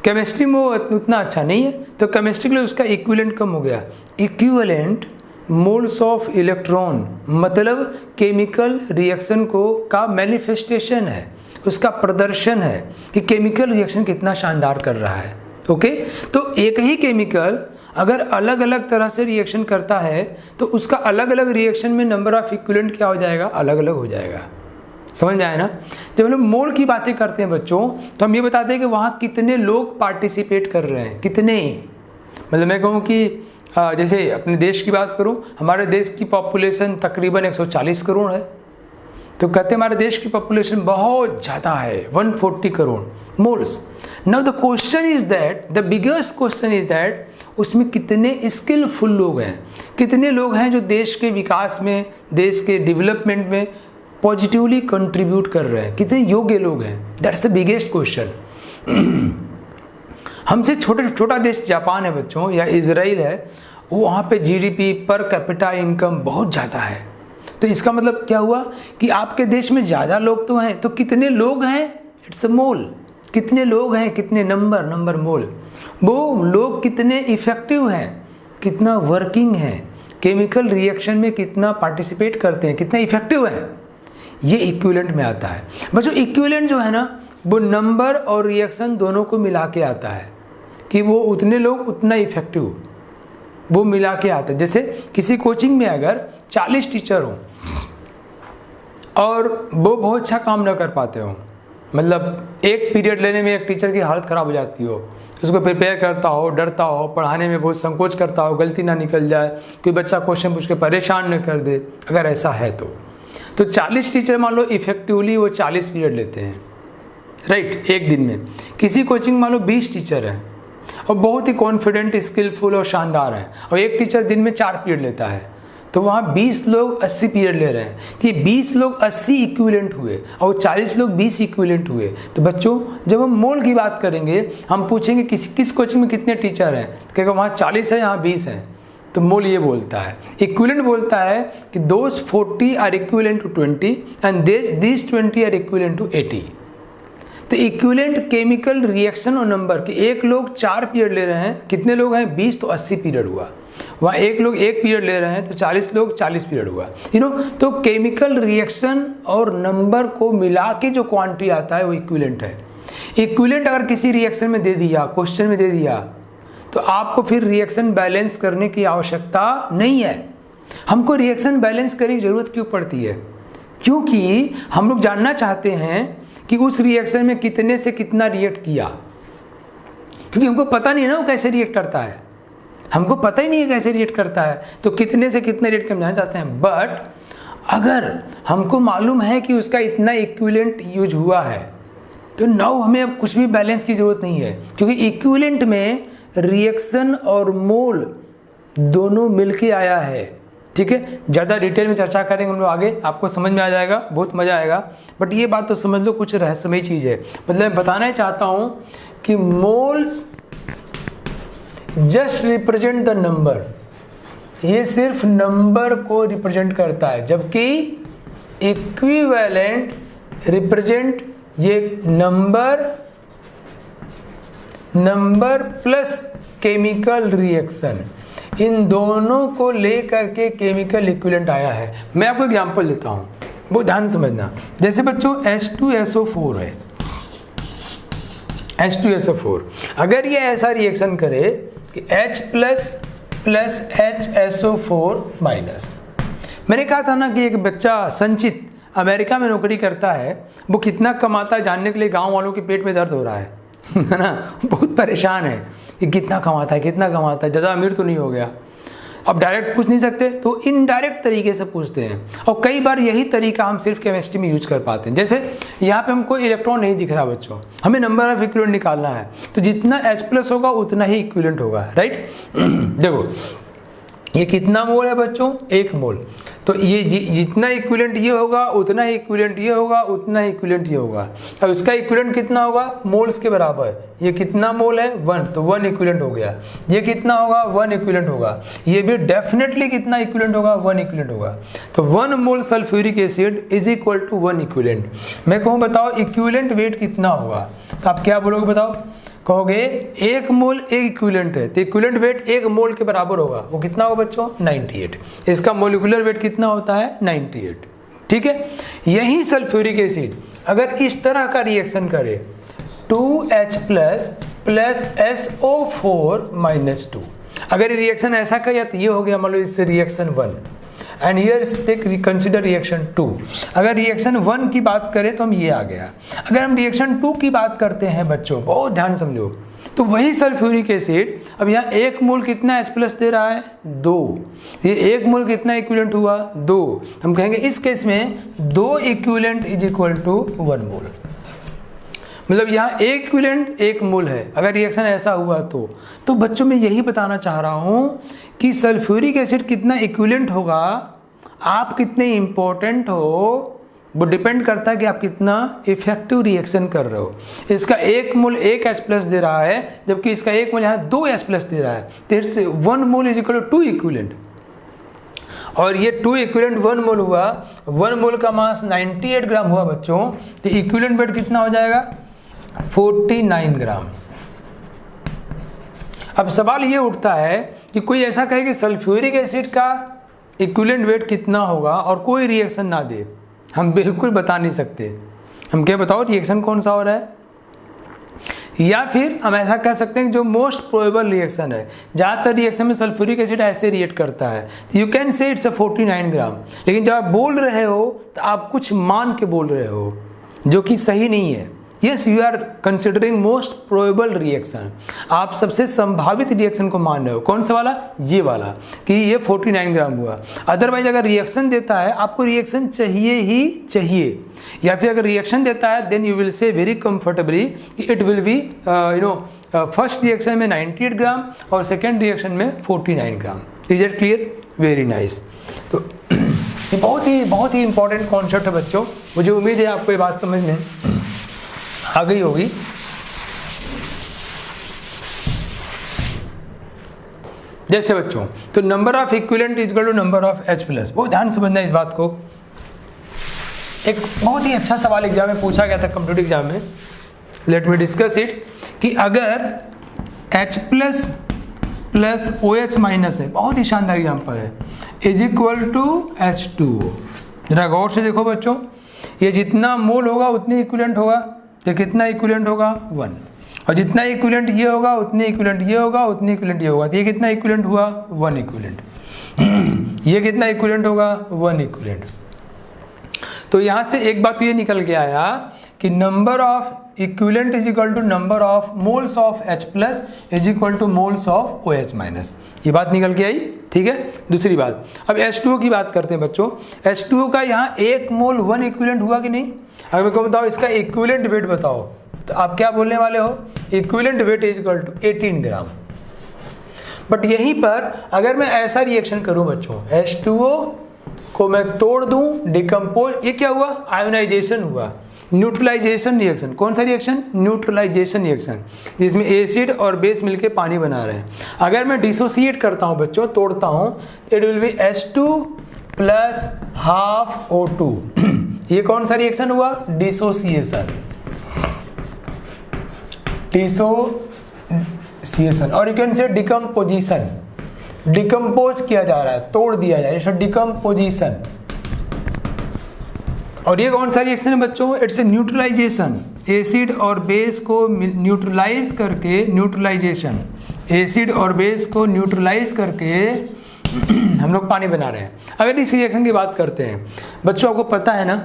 केमिस्ट्री में वो उतना अच्छा नहीं है तो केमिस्ट्री के लिए उसका इक्विवेलेंट कम हो गया। इक्विवेलेंट मोल्स ऑफ इलेक्ट्रॉन मतलब केमिकल रिएक्शन को का मैनिफेस्टेशन है, उसका प्रदर्शन है कि केमिकल रिएक्शन कितना शानदार कर रहा है। ओके, तो एक ही केमिकल अगर अलग अलग तरह से रिएक्शन करता है तो उसका अलग अलग रिएक्शन में नंबर ऑफ इक्विवेलेंट क्या हो जाएगा? अलग अलग हो जाएगा। समझ में आया ना? जब हम लोग मोल की बातें करते हैं बच्चों तो हम ये बताते हैं कि वहाँ कितने लोग पार्टिसिपेट कर रहे हैं, कितने। मतलब मैं कहूँ कि जैसे अपने देश की बात करूं, हमारे देश की पॉपुलेशन तकरीबन 140 करोड़ है, तो कहते हैं हमारे देश की पॉपुलेशन बहुत ज़्यादा है, 140 crore moles. Now the question is that, the biggest question is that उसमें कितने स्किलफुल लोग हैं, कितने लोग हैं जो देश के विकास में, देश के डेवलपमेंट में पॉजिटिवली कंट्रीब्यूट कर रहे हैं, कितने योग्य लोग हैं। That's the biggest question. हमसे छोटा देश जापान है बच्चों, या इजराइल है, वो वहाँ पे GDP पर कैपिटा इनकम बहुत ज़्यादा है। तो इसका मतलब क्या हुआ कि आपके देश में ज़्यादा लोग तो हैं, तो कितने लोग हैं? इट्स अ मोल। कितने लोग हैं, कितने नंबर मोल। वो लोग कितने इफेक्टिव हैं, कितना वर्किंग है, केमिकल रिएक्शन में कितना पार्टिसिपेट करते हैं, कितना इफेक्टिव है, ये इक्विवेलेंट में आता है बच्चों। इक्विवेलेंट जो है ना वो नंबर और रिएक्शन दोनों को मिला के आता है कि वो उतने लोग उतना इफेक्टिव, वो मिला के आता है। जैसे किसी कोचिंग में अगर 40 टीचर हों और वो बहुत अच्छा काम ना कर पाते हों, मतलब एक पीरियड लेने में एक टीचर की हालत ख़राब हो जाती हो, उसको प्रिपेयर करता हो, डरता हो, पढ़ाने में बहुत संकोच करता हो, गलती ना निकल जाए, कोई बच्चा क्वेश्चन पूछ के परेशान न कर दे, अगर ऐसा है तो 40 टीचर मान लो इफेक्टिवली वो 40 पीरियड लेते हैं, राइट, एक दिन में। किसी कोचिंग मान लो 20 टीचर हैं और बहुत ही कॉन्फिडेंट, स्किलफुल और शानदार हैं, और एक टीचर दिन में 4 पीरियड लेता है, तो वहाँ 20 लोग 80 पीरियड ले रहे हैं, तो ये 20 लोग 80 इक्विवेलेंट हुए और 40 लोग 20 इक्विवेलेंट हुए। तो बच्चों जब हम मोल की बात करेंगे, हम पूछेंगे किस कोचिंग में कितने टीचर हैं, तो कहेगा वहाँ 40 है, यहाँ 20 हैं, तो मोल ये बोलता है। इक्विवेलेंट बोलता है कि those 40 are equivalent to 20 and this 20 are equivalent to 80। तो इक्विवेलेंट केमिकल रिएक्शन और नंबर कि एक लोग 4 पीरियड ले रहे हैं, कितने लोग हैं 20, तो 80 पीरियड हुआ। वहाँ एक लोग 1 पीरियड ले रहे हैं तो 40 लोग 40 पीरियड हुआ, तो केमिकल रिएक्शन और नंबर को मिला के जो क्वांटिटी आता है वो इक्विवेलेंट है। इक्विवेलेंट अगर किसी रिएक्शन में दे दिया, क्वेश्चन में दे दिया, तो आपको फिर रिएक्शन बैलेंस करने की आवश्यकता नहीं है। हमको रिएक्शन बैलेंस करने की जरूरत क्यों पड़ती है? क्योंकि हम लोग जानना चाहते हैं कि उस रिएक्शन में कितने से कितना रिएक्ट किया, क्योंकि हमको पता नहीं है ना वो कैसे रिएक्ट करता है, हमको पता ही नहीं है कैसे रिएक्ट करता है, तो कितने से कितने रिएक्ट करना चाहते हैं। बट अगर हमको मालूम है कि उसका इतना इक्विवेलेंट यूज हुआ है, तो नाउ हमें अब कुछ भी बैलेंस की जरूरत नहीं है, क्योंकि इक्विवेलेंट में रिएक्शन और मोल दोनों मिलके आया है। ठीक है, ज़्यादा डिटेल में चर्चा करेंगे हम लोग आगे, आपको समझ में आ जाएगा, बहुत मज़ा आएगा। बट ये बात तो समझ लो कुछ रहस्यमयी चीज़ है। मतलब मैं बताना चाहता हूँ कि moles just represent the number, ये सिर्फ नंबर को रिप्रेजेंट करता है, जबकि इक्विवेलेंट रिप्रेजेंट ये नंबर प्लस केमिकल रिएक्शन, इन दोनों को लेकर के केमिकल इक्विवेलेंट आया है। मैं आपको एग्जांपल देता हूँ, बहुत ध्यान समझना। जैसे बच्चों H2SO4 है, H2SO4 अगर ये ऐसा रिएक्शन करे कि H प्लस HSO4 माइनस। मैंने कहा था ना कि एक बच्चा संचित अमेरिका में नौकरी करता है, वो कितना कमाता है जानने के लिए गांव वालों के पेट में दर्द हो रहा है ना, बहुत परेशान है कि कितना कमाता है, ज़्यादा अमीर तो नहीं हो गया। अब डायरेक्ट पूछ नहीं सकते, तो इनडायरेक्ट तरीके से पूछते हैं, और कई बार यही तरीका हम सिर्फ केमिस्ट्री में यूज कर पाते हैं। जैसे यहाँ पे हमको इलेक्ट्रॉन नहीं दिख रहा बच्चों, हमें नंबर ऑफ इक्विवेलेंट निकालना है, तो जितना H+ होगा उतना ही इक्विवेलेंट होगा, राइट। देखो ये कितना मोल है बच्चों, 1 मोल, तो ये जितना इक्विवेलेंट ये होगा उतना ही इक्विवेलेंट ये होगा, उतना ही इक्विवेलेंट ये होगा। अब इसका इक्विवेलेंट कितना होगा, मोल्स के बराबर। ये कितना मोल है 1, तो 1 इक्विवेलेंट हो गया। ये कितना होगा 1 इक्विवेलेंट होगा। ये भी डेफिनेटली कितना इक्विवेलेंट होगा 1 इक्विवेलेंट होगा। तो 1 mole sulphuric acid is equal to 1 equivalent. मैं कहूँ बताओ इक्विवेलेंट वेट कितना होगा, तो आप क्या बोलोगे बताओ? कहोगे 1 मोल 1 इक्विवेलेंट है, तो इक्विवेलेंट वेट 1 मोल के बराबर होगा। वो कितना होगा बच्चों 98। इसका मोलिकुलर वेट कितना होता है 98। ठीक है, यही सल्फ्यूरिक एसिड अगर इस तरह का रिएक्शन करे 2H प्लस SO4 माइनस 2, अगर ये रिएक्शन ऐसा किया तो ये हो गया मान लो इससे reaction 1, and here consider reaction 2। अगर रिएक्शन 1 की बात करें तो हम ये आ गया। अगर हम रिएक्शन 2 की बात करते हैं बच्चों, बहुत ध्यान समझो, तो वही सल्फ्यूरिक एसिड अब यहाँ 1 मोल कितना H+ दे रहा है 2, ये 1 मोल कितना इक्विवेलेंट हुआ 2। हम कहेंगे इस केस में 2 इक्विवेलेंट इज इक्वल टू 1 मोल। मतलब यहाँ 1 इक्विवेलेंट 1 मोल है अगर रिएक्शन ऐसा हुआ तो बच्चों मैं यही बताना चाह रहा हूँ कि सल्फ्यूरिक एसिड कितना इक्विवेलेंट होगा, आप कितने इंपॉर्टेंट हो, वो डिपेंड करता है कि आप कितना इफेक्टिव रिएक्शन कर रहे हो। इसका 1 मोल 1 H+ दे रहा है, जबकि इसका 1 मोल यहाँ 2 H+ दे रहा है, तो इससे 1 mole is equal to 2 equivalent. और ये 2 इक्विवेलेंट 1 मोल हुआ, 1 मोल का मास 98 ग्राम हुआ बच्चों, तो इक्विवेलेंट वेट कितना हो जाएगा 49 ग्राम। अब सवाल ये उठता है कि कोई ऐसा कहे कि सल्फ्यूरिक एसिड का इक्विवेलेंट वेट कितना होगा और कोई रिएक्शन ना दे, हम बिल्कुल बता नहीं सकते। हम क्या बताओ रिएक्शन कौन सा हो रहा है, या फिर हम ऐसा कह सकते हैं कि जो मोस्ट प्रोबेबल रिएक्शन है, ज़्यादातर रिएक्शन में सल्फ्यूरिक एसिड ऐसे रिएक्ट करता है, यू कैन से इट्स 49 ग्राम। लेकिन जब आप बोल रहे हो तो आप कुछ मान के बोल रहे हो जो कि सही नहीं है। Yes, you are considering most probable reaction, आप सबसे संभावित रिएक्शन को मान रहे हो। कौन सा वाला? ये वाला, कि ये 49 ग्राम हुआ। अदरवाइज अगर रिएक्शन देता है, आपको रिएक्शन चाहिए ही चाहिए, या फिर अगर रिएक्शन देता है then you will say very comfortably कि it will be first reaction में 98 ग्राम और सेकेंड रिएक्शन में 49 gram. Is it clear? Very nice. तो ये बहुत ही इंपॉर्टेंट कॉन्सेप्ट है बच्चों, मुझे उम्मीद है आपको ये बात समझ में आ गई होगी। जैसे बच्चों, तो number of equivalent is equal to number of H plus. बहुत ध्यान से समझना इस बात को। एक बहुत ही अच्छा सवाल एग्जाम में पूछा गया था, कंप्यूटर एग्जाम में। लेट मी डिस्कस इट, कि अगर H plus plus OH minus है, बहुत ही शानदार एग्जाम्पल है, इज इक्वल टू H2O। जरा गौर से देखो बच्चों, ये जितना मोल होगा उतनी इक्विवेलेंट होगा। तो कितना इक्विवेलेंट होगा? 1। और जितना इक्विवेलेंट ये होगा उतनी इक्विवेलेंट ये होगा, उतनी इक्विवेलेंट ये होगा। तो ये कितना इक्विवेलेंट हुआ? 1 इक्विवेलेंट। ये कितना इक्विवेलेंट होगा? 1 इक्विवेलेंट। तो यहाँ से एक बात ये निकल के आया कि number of equivalent is equal to number of moles of H plus is equal to moles of OH minus. ये बात निकल के आई, ठीक है। दूसरी बात, अब H2O की बात करते हैं बच्चों। H2O का यहाँ 1 मोल 1 इक्विवेलेंट हुआ कि नहीं? अगर मेरे को बताओ इसका इक्विवेलेंट वेट बताओ, तो आप क्या बोलने वाले हो? Equivalent weight is equal to 18 gram. But यहीं पर अगर मैं ऐसा रिएक्शन करूं बच्चों, H2O को मैं तोड़ दूं, डिकम्पोज, ये क्या हुआ? आयोनाइजेशन हुआ, न्यूट्रलाइजेशन रिएक्शन। कौन सा रिएक्शन? न्यूट्रलाइजेशन रिएक्शन, जिसमें एसिड और बेस मिलके पानी बना रहे हैं। अगर मैं डिसोसिएट करता हूं बच्चों, तोड़ता हूं, it will be H2 plus half O2। ये कौन सा रिएक्शन हुआ? Dissociation, dissociation. और you can say decomposition, decompose किया जा रहा है, तोड़ दिया जा रहा है, डिकम्पोजिशन। और ये कौन सा रिएक्शन है बच्चों? इट्स ए न्यूट्रलाइजेशन, एसिड और बेस को न्यूट्रलाइज करके, न्यूट्रलाइजेशन, एसिड और बेस को न्यूट्रलाइज करके हम लोग पानी बना रहे हैं। अगर इस रिएक्शन की बात करते हैं बच्चों, आपको पता है ना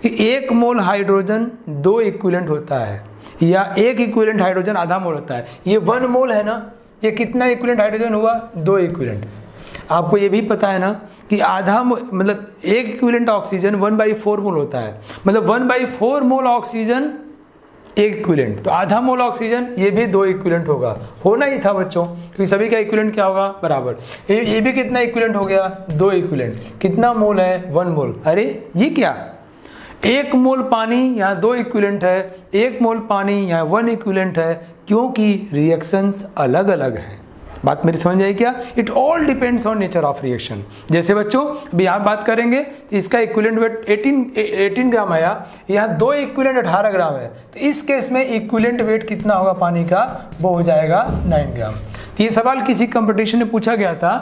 कि 1 मोल हाइड्रोजन 2 इक्विवेलेंट होता है, या 1 इक्विवेलेंट हाइड्रोजन आधा मोल होता है। ये 1 मोल है ना, ये कितना इक्विवेलेंट हाइड्रोजन हुआ? 2 इक्विवेलेंट। आपको ये भी पता है ना कि आधा मतलब 1 इक्विवेलेंट ऑक्सीजन 1/4 मोल होता है, मतलब 1/4 मोल ऑक्सीजन 1 इक्विवेलेंट। तो आधा मोल ऑक्सीजन ये भी 2 इक्विवेलेंट होगा, होना ही था बच्चों, क्योंकि सभी का इक्विवेलेंट क्या होगा? बराबर। ये भी कितना इक्विवेलेंट हो गया? 2 इक्विवेलेंट। कितना मोल है? 1 मोल। अरे ये क्या, 1 मोल पानी यहाँ 2 इक्विवेलेंट है, 1 मोल पानी यहाँ 1 इक्विवेलेंट है, क्योंकि रिएक्शंस अलग अलग हैं। बात मेरी समझ आई क्या? It all depends on nature of reaction. जैसे बच्चों अभी यहाँ बात करेंगे तो इसका इक्विवेलेंट वेट 18 ग्राम आया, यहाँ 2 इक्विवेलेंट 18 ग्राम है, तो इस केस में इक्विवेलेंट वेट कितना होगा पानी का? वो हो जाएगा 9 ग्राम। तो ये सवाल किसी कंपटीशन में पूछा गया था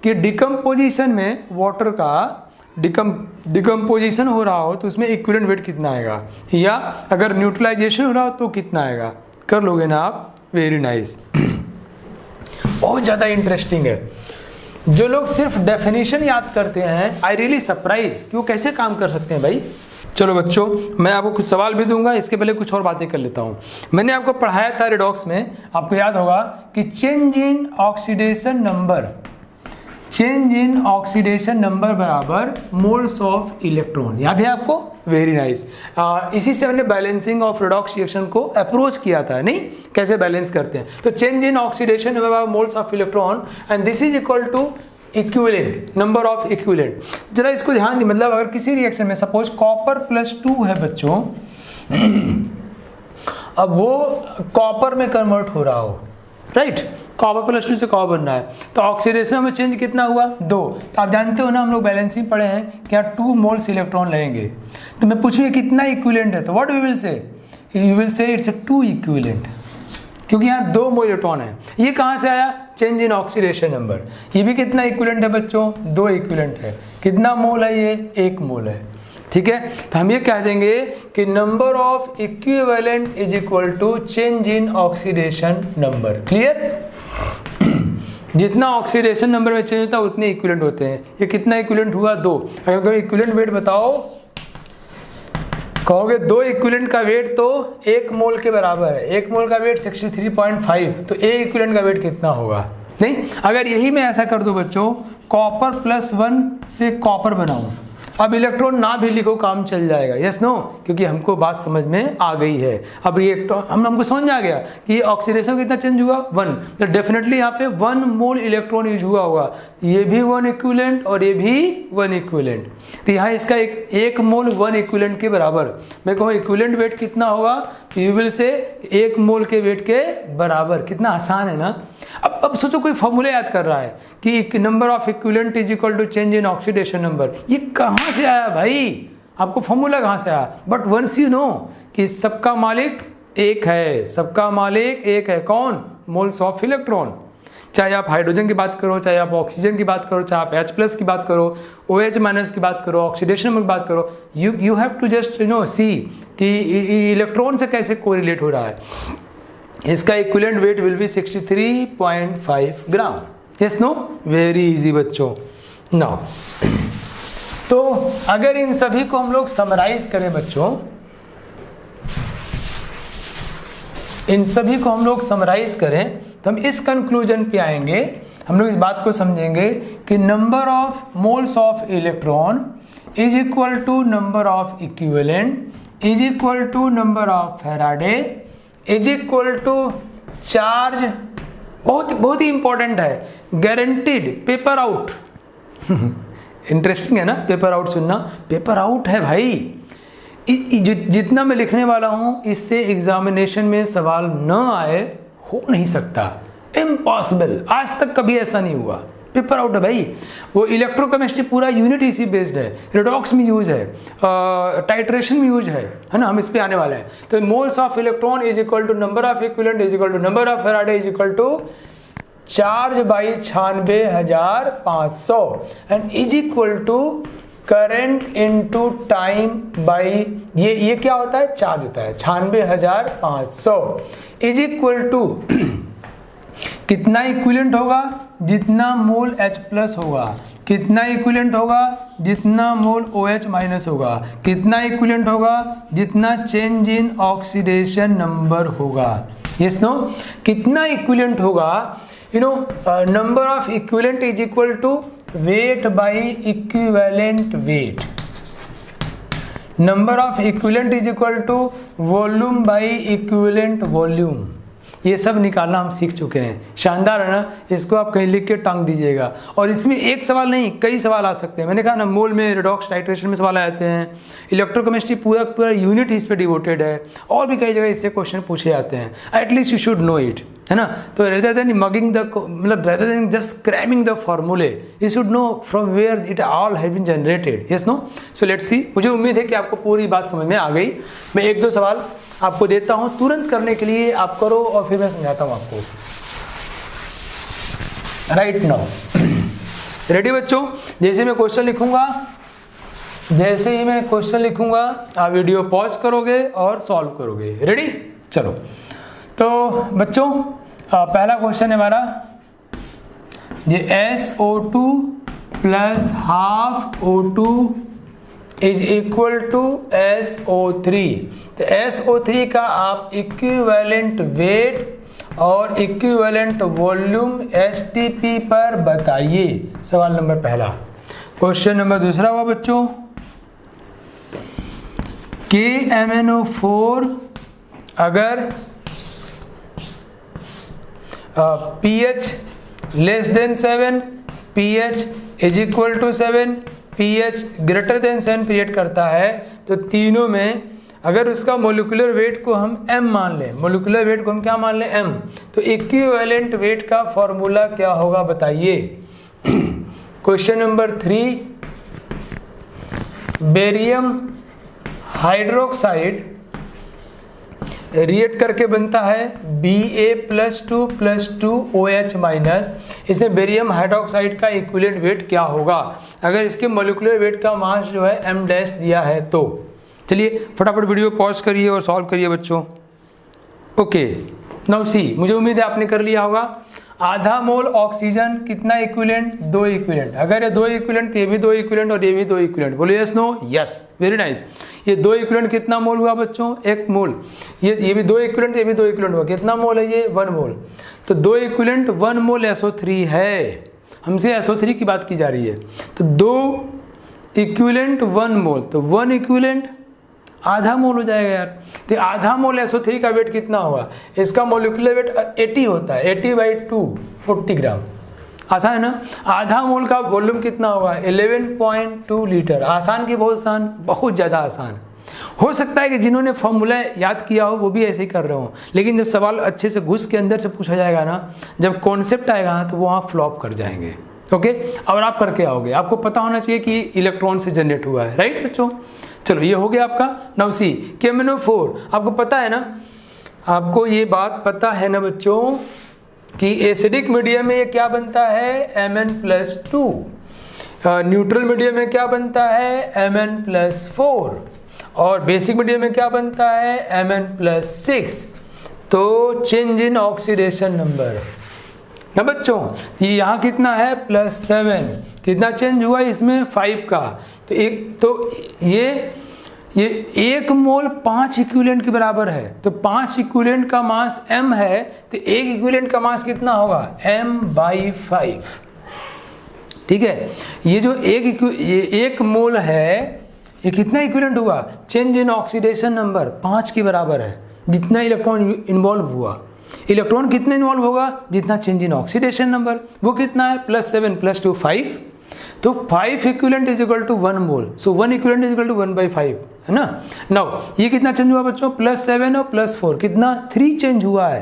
कि डिकम्पोजिशन में वाटर का डिकम्पोजिशन हो रहा हो तो उसमें इक्विवेलेंट वेट कितना आएगा, या अगर न्यूट्रलाइजेशन हो रहा हो तो कितना आएगा। कर लोगे ना आप? Very nice. बहुत ज़्यादा इंटरेस्टिंग है। जो लोग सिर्फ डेफिनेशन याद करते हैं, आई रियली सरप्राइज कि वो कैसे काम कर सकते हैं भाई। चलो बच्चों, मैं आपको कुछ सवाल भी दूंगा, इसके पहले कुछ और बातें कर लेता हूँ। मैंने आपको पढ़ाया था रिडॉक्स में, आपको याद होगा कि change in oxidation number, change in oxidation number बराबर मोल्स ऑफ इलेक्ट्रॉन। याद है आपको? Very nice. इसी से हमने बैलेंसिंग ऑफ रिडॉक्स रिएक्शन को अप्रोच किया था, नहीं? कैसे बैलेंस करते हैं। तो चेंज इन ऑक्सीडेशन बराबर moles of electron and this is equal to equivalent, number of equivalent. जरा इसको ध्यान दी, मतलब अगर किसी रिएक्शन में सपोज कॉपर +2 है बच्चों, अब वो कॉपर में कन्वर्ट हो रहा हो, राइट? कॉपर +2 से कॉपर बनना है, तो ऑक्सीडेशन में चेंज कितना हुआ? 2। तो आप जानते हो ना, हम लोग बैलेंसिंग पढ़े हैं कि यहाँ 2 मोल्स इलेक्ट्रॉन लगेंगे। तो मैं पूछूँ कितना इक्विवेलेंट है, तो what we will say? You will say it's 2 equivalent, क्योंकि यहाँ 2 मोल इलेक्ट्रॉन है। ये कहाँ से आया? Change in oxidation number. ये भी कितना इक्विवेलेंट है बच्चों? 2 इक्विवेलेंट है। कितना मोल है ये? 1 मोल है। ठीक है, तो हम ये कह देंगे कि number of equivalent is equal to change in oxidation number. Clear? जितना ऑक्सीडेशन नंबर में चेंज होता है उतने इक्विवेलेंट होते हैं। ये कितना इक्विवेलेंट हुआ? 2। अगर कोई इक्विवेलेंट वेट बताओ कहोगे 2 इक्विवेलेंट का वेट तो 1 मोल के बराबर है, 1 मोल का वेट 63.5, तो A इक्विवेलेंट का वेट कितना होगा? नहीं, अगर यही मैं ऐसा कर दूं बच्चों, कॉपर +1 से कॉपर बनाऊं, अब इलेक्ट्रॉन ना भी लिखो काम चल जाएगा, यस नो, क्योंकि हमको बात समझ में आ गई है। अब रिएक्टर हमको समझ आ गया कि ऑक्सीडेशन कितना चेंज हुआ 1, तो डेफिनेटली यहाँ पे 1 मोल इलेक्ट्रॉन यूज हुआ होगा, ये भी 1 इक्विवेलेंट और ये भी 1 इक्विवेलेंट, तो यहाँ इसका एक मोल 1 इक्विवेलेंट के बराबर। मैं कहूँ इक्विवेलेंट वेट कितना होगा, यू विल से 1 मोल के वेट के बराबर। कितना आसान है ना। अब सोचो कोई फॉर्मूला याद कर रहा है कि number of equivalent is equal to change in oxidation number, ये कहाँ से आया भाई, आपको फॉर्मूला कहाँ से आया? बट वंस यू नो कि सबका मालिक एक है, सबका मालिक एक है, कौन? Moles of electron. चाहे आप हाइड्रोजन की बात करो, चाहे आप ऑक्सीजन की बात करो, चाहे आप H+ की बात करो, OH- की बात करो, ऑक्सीडेशन नंबर की बात करो, you have to just see कि इलेक्ट्रॉन से कैसे कोरिलेट हो रहा है। इसका equivalent weight will be 63.5 gram. Yes no, very easy बच्चों। नाउ तो अगर इन सभी को हम लोग समराइज करें बच्चों, इन सभी को हम लोग समराइज करें तो हम इस कंक्लूजन पे आएंगे, हम लोग इस बात को समझेंगे कि number of moles of electron is equal to number of equivalent is equal to number of faraday is equal to charge. बहुत ही इंपॉर्टेंट है, गारंटीड पेपर आउट। इंटरेस्टिंग है ना पेपर आउट सुनना, पेपर आउट है भाई। जितना मैं लिखने वाला हूं इससे एग्जामिनेशन में सवाल न आए हो नहीं सकता, इम्पॉसिबल, आज तक कभी ऐसा नहीं हुआ। पेपर आउट है भाई। वो इलेक्ट्रोकेमिस्ट्री पूरा यूनिट इसी बेस्ड है, रिडॉक्स में यूज है, टाइट्रेशन में यूज है ना, हम इस पे आने वाले हैं। तो moles of electron is equal to number of equivalent is equal to number of faraday is equal to charge by 96,500 and is equal to current into time by ये क्या होता है, चार्ज होता है 96,500 इज इक्वल टू कितना equivalent होगा, जितना मोल H+ होगा, कितना इक्विवेलेंट होगा, जितना मोल OH- होगा, कितना इक्विवेलेंट होगा, जितना चेंज इन ऑक्सीडेशन नंबर होगा। यस नो, कितना इक्विवेलेंट होगा, number of equivalent is equal to weight by equivalent weight, number of equivalent is equal to volume by equivalent volume. ये सब निकालना हम सीख चुके हैं, शानदार है ना। इसको आप कहीं लिख के टांग दीजिएगा, और इसमें एक सवाल नहीं कई सवाल आ सकते हैं। मैंने कहा ना, मोल में, रिडॉक्स, टाइट्रेशन में सवाल आते हैं, इलेक्ट्रोकेमिस्ट्री पूरा यूनिट इस पे डिवोटेड है, और भी कई जगह इससे क्वेश्चन पूछे जाते हैं। At least you should know it, है ना। तो रेदर देन मगिंग द, मतलब rather than just cramming the फॉर्मूले, you should know from where it all have been generated. Yes no, so let's see. मुझे उम्मीद है कि आपको पूरी बात समझ में आ गई। मैं 1-2 सवाल आपको देता हूं तुरंत करने के लिए, आप करो और फिर मैं समझाता हूं आपको। राइट नाउ, रेडी बच्चों? जैसे मैं क्वेश्चन लिखूंगा, जैसे ही मैं क्वेश्चन लिखूंगा आप वीडियो पॉज करोगे और सॉल्व करोगे। रेडी? चलो, तो बच्चों पहला क्वेश्चन है हमारा, ये SO2 plus half O2 is equal to SO3। तो SO3 का आप इक्विवेलेंट वेट और इक्विवेलेंट वॉल्यूम STP पर बताइए। सवाल नंबर पहला। क्वेश्चन नंबर दूसरा हुआ बच्चों, KMnO4 अगर pH less than 7, pH is equal to 7, pH greater than 7 period करता है, तो तीनों में अगर उसका मोलिकुलर वेट को हम m मान लें, मोलिकुलर वेट को हम क्या मान लें, m, तो इक्विवेलेंट वेट का फॉर्मूला क्या होगा बताइए। Question number 3, barium hydroxide react करके बनता है Ba+2+2OH-। इसमें बेरियम हाइड्रोक्साइड का इक्विवेलेंट वेट क्या होगा अगर इसके मोलिकुलर वेट का मास जो है m' दिया है तो। चलिए फटाफट वीडियो पॉज करिए और सॉल्व करिए बच्चों। ओके, नाउ सी, मुझे उम्मीद है आपने कर लिया होगा। आधा मोल ऑक्सीजन कितना इक्विवेलेंट, 2 इक्विवेलेंट। अगर ये 2 इक्विवेलेंट तो ये भी 2 इक्विवेलेंट और ये भी 2 इक्विवेलेंट। बोलो yes no, yes, very nice. ये 2 इक्विवेलेंट कितना मोल हुआ बच्चों, 1 मोल। ये भी 2 इक्विवेलेंट, ये भी 2 इक्विवेलेंट हुआ, कितना मोल है ये, 1 मोल। तो 2 इक्विवेलेंट 1 मोल SO3 है, हमसे SO3 की बात की जा रही है। तो 2 इक्विवेलेंट 1 मोल, तो 1 इक्विवेलेंट आधा मोल हो जाएगा यार। तो आधा मोल SO3 का वेट कितना होगा, इसका मोलिकुलर वेट 80 होता है, 80/2 40 ग्राम। आसान है ना। आधा मोल का वॉल्यूम कितना होगा, 11.2 लीटर। आसान की बहुत आसान, बहुत ज़्यादा आसान। हो सकता है कि जिन्होंने फॉर्मूला याद किया हो वो भी ऐसे ही कर रहे हो, लेकिन जब सवाल अच्छे से घुस के अंदर से पूछा जाएगा ना, जब कॉन्सेप्ट आएगा ना, तो वहाँ फ्लॉप कर जाएंगे। ओके, और आप करके आओगे। आपको पता होना चाहिए कि इलेक्ट्रॉन से जनरेट हुआ है, राइट बच्चों। चलो ये हो गया आपका। नाउ सी KMnO4, आपको पता है ना, आपको ये बात पता है ना बच्चों कि एसिडिक मीडियम में ये क्या बनता है, Mn+2। न्यूट्रल मीडियम में क्या बनता है, Mn+4। और बेसिक मीडियम में क्या बनता है, Mn+6। तो चेंज इन ऑक्सीडेशन नंबर ना बच्चों, ये यहाँ कितना है, +7। कितना चेंज हुआ इसमें, 5 का। तो ये 1 मोल 5 इक्विवेलेंट के बराबर है। तो 5 इक्विवेलेंट का मास m है, तो 1 इक्विवेलेंट का मास कितना होगा, m/5। ठीक है। ये जो 1 मोल है, ये कितना इक्विवेलेंट हुआ, चेंज इन ऑक्सीडेशन नंबर 5 के बराबर है। जितना इलेक्ट्रॉन इन्वॉल्व हुआ, इलेक्ट्रॉन कितने इन्वॉल्व होगा, जितना चेंज इन ऑक्सीडेशन नंबर, वो कितना है, +7 + 2 5। तो 5 equivalent is equal to 1 mole. So 1 equivalent is equal to 1/5, है ना। नाउ ये कितना चेंज हुआ बच्चों, +7 और +4 कितना, 3 चेंज हुआ है।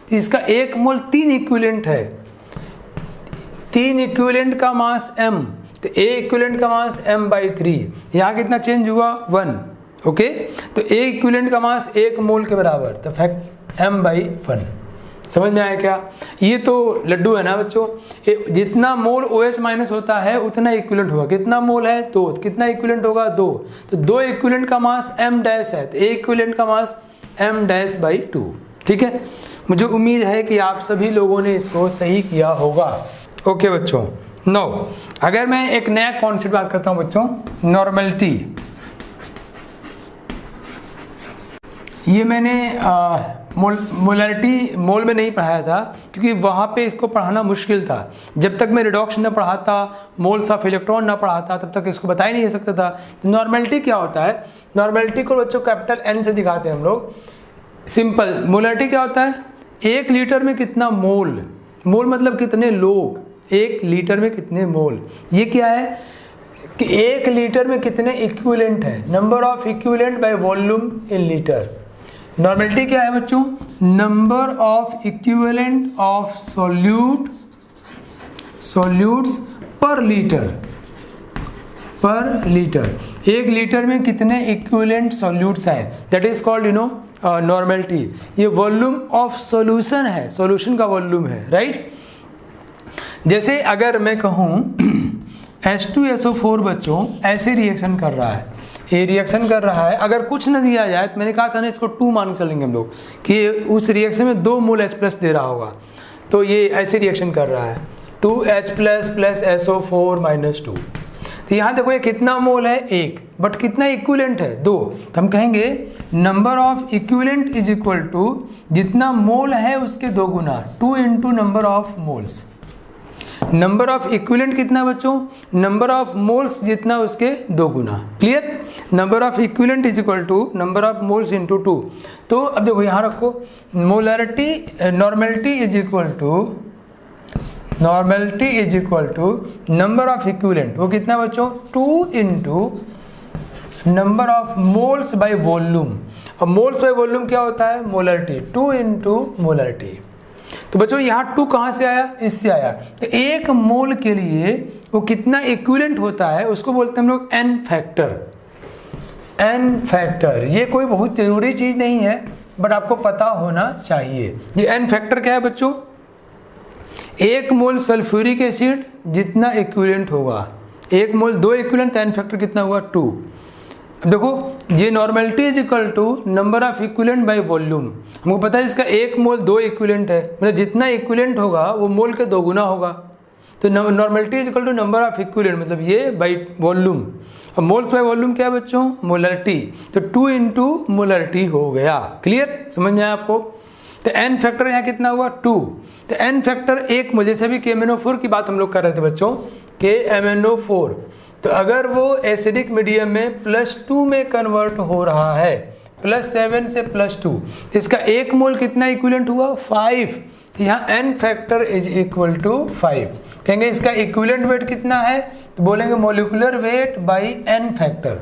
तो इसका 1 मोल 3 इक्विवेलेंट है। 3 इक्विवेलेंट का मास m, तो A इक्विवेलेंट का मास m/3। यहाँ कितना चेंज हुआ, 1। ओके, तो A इक्विवेलेंट का मास 1 मोल के बराबर, तो फैक्ट m/1। समझ में आया क्या। ये तो लड्डू है ना बच्चों। जितना मोल OH- होता है उतना इक्विवेलेंट होगा। कितना मोल है, 2। कितना इक्विवेलेंट होगा, 2। तो 2 इक्विवेलेंट का मास m' है, तो A इक्विवेलेंट का मास m'/2। ठीक है। मुझे उम्मीद है कि आप सभी लोगों ने इसको सही किया होगा। ओके बच्चों, नो अगर मैं एक नया कॉन्सेप्ट बात करता हूँ बच्चों, नॉर्मलिटी। ये मैंने मोलरिटी मोल में नहीं पढ़ाया था, क्योंकि वहाँ पे इसको पढ़ाना मुश्किल था। जब तक मैं रिडॉक्स न पढ़ाता, मोल्स ऑफ इलेक्ट्रॉन ना पढ़ाता, तब तक इसको बता ही नहीं सकता था। तो नॉर्मलिटी क्या होता है, नॉर्मलिटी को बच्चों कैपिटल N से दिखाते हैं हम लोग। सिंपल मोलरिटी क्या होता है, 1 लीटर में कितना मोल, मोल मतलब कितने लोग, 1 लीटर में कितने मोल। ये क्या है कि 1 लीटर में कितने इक्विवेलेंट है, number of equivalent by volume in litre. Normality क्या है बच्चों, number of equivalent of solutes पर लीटर। 1 लीटर में कितने इक्विवेलेंट सॉल्यूट्स हैं, दैट इज कॉल्ड नॉर्मलिटी। ये वॉल्यूम ऑफ सॉल्यूशन है, सॉल्यूशन का वॉल्यूम है, राइट। जैसे अगर मैं कहूँ H2SO4 बच्चों ऐसे रिएक्शन कर रहा है, ये रिएक्शन कर रहा है, अगर कुछ न दिया जाए तो मैंने कहा था ना इसको 2 मान चलेंगे हम लोग कि उस रिएक्शन में 2 मोल H+ दे रहा होगा। तो ये ऐसे रिएक्शन कर रहा है 2H+ + SO4 - 2। तो यहाँ देखो ये कितना मोल है, 1, बट कितना इक्विवेलेंट है, 2। तो हम कहेंगे number of equivalent is equal to जितना मोल है उसके 2 गुना, 2 × number of moles. Number of equivalent कितना बच्चों, नंबर ऑफ मोल्स जितना उसके 2 गुना। Clear. Number of equivalent is equal to number of moles × 2। तो अब देखो यहाँ रखो, normality is equal to number of equivalent, वो कितना बच्चों, 2 × number of moles by volume. और मोल्स बाय वॉल्यूम क्या होता है, मोलरिटी, 2 × मोलरिटी। तो बच्चों यहाँ 2 कहाँ से आया, इससे आया। तो 1 मोल के लिए वो कितना इक्विवेलेंट होता है उसको बोलते हैं हम लोग n फैक्टर। ये कोई बहुत जरूरी चीज नहीं है, बट आपको पता होना चाहिए। ये n फैक्टर क्या है बच्चों, 1 मोल सल्फ्यूरिक एसिड जितना इक्विवेलेंट होगा, 1 मोल 2 इक्विवेलेंट, n फैक्टर कितना हुआ, 2। अब देखो ये normality is equal to number of equivalent by volume. हमको पता है इसका एक मोल 2 इक्विवेलेंट है, मतलब जितना इक्विवेलेंट होगा वो मोल के 2 गुना होगा। तो normality is equal to number of equivalent, मतलब ये बाई वॉल्यूम। और मोल्स बाय वॉल्यूम क्या है बच्चों? मोलरिटी। तो 2 इंटू मोलरिटी हो गया। क्लियर, समझ में आया आपको? तो एन फैक्टर यहाँ कितना हुआ? 2। तो एन फैक्टर 1 मोल, जैसे भी KMnO4 की बात हम लोग कर रहे थे बच्चों, KMnO4, तो अगर वो एसिडिक मीडियम में +2 में कन्वर्ट हो रहा है, +7 से +2, इसका 1 मोल कितना इक्विवेलेंट हुआ? 5। तो यहाँ n factor is equal to 5। कहेंगे इसका इक्विवेलेंट वेट कितना है? तो बोलेंगे molecular weight by n factor,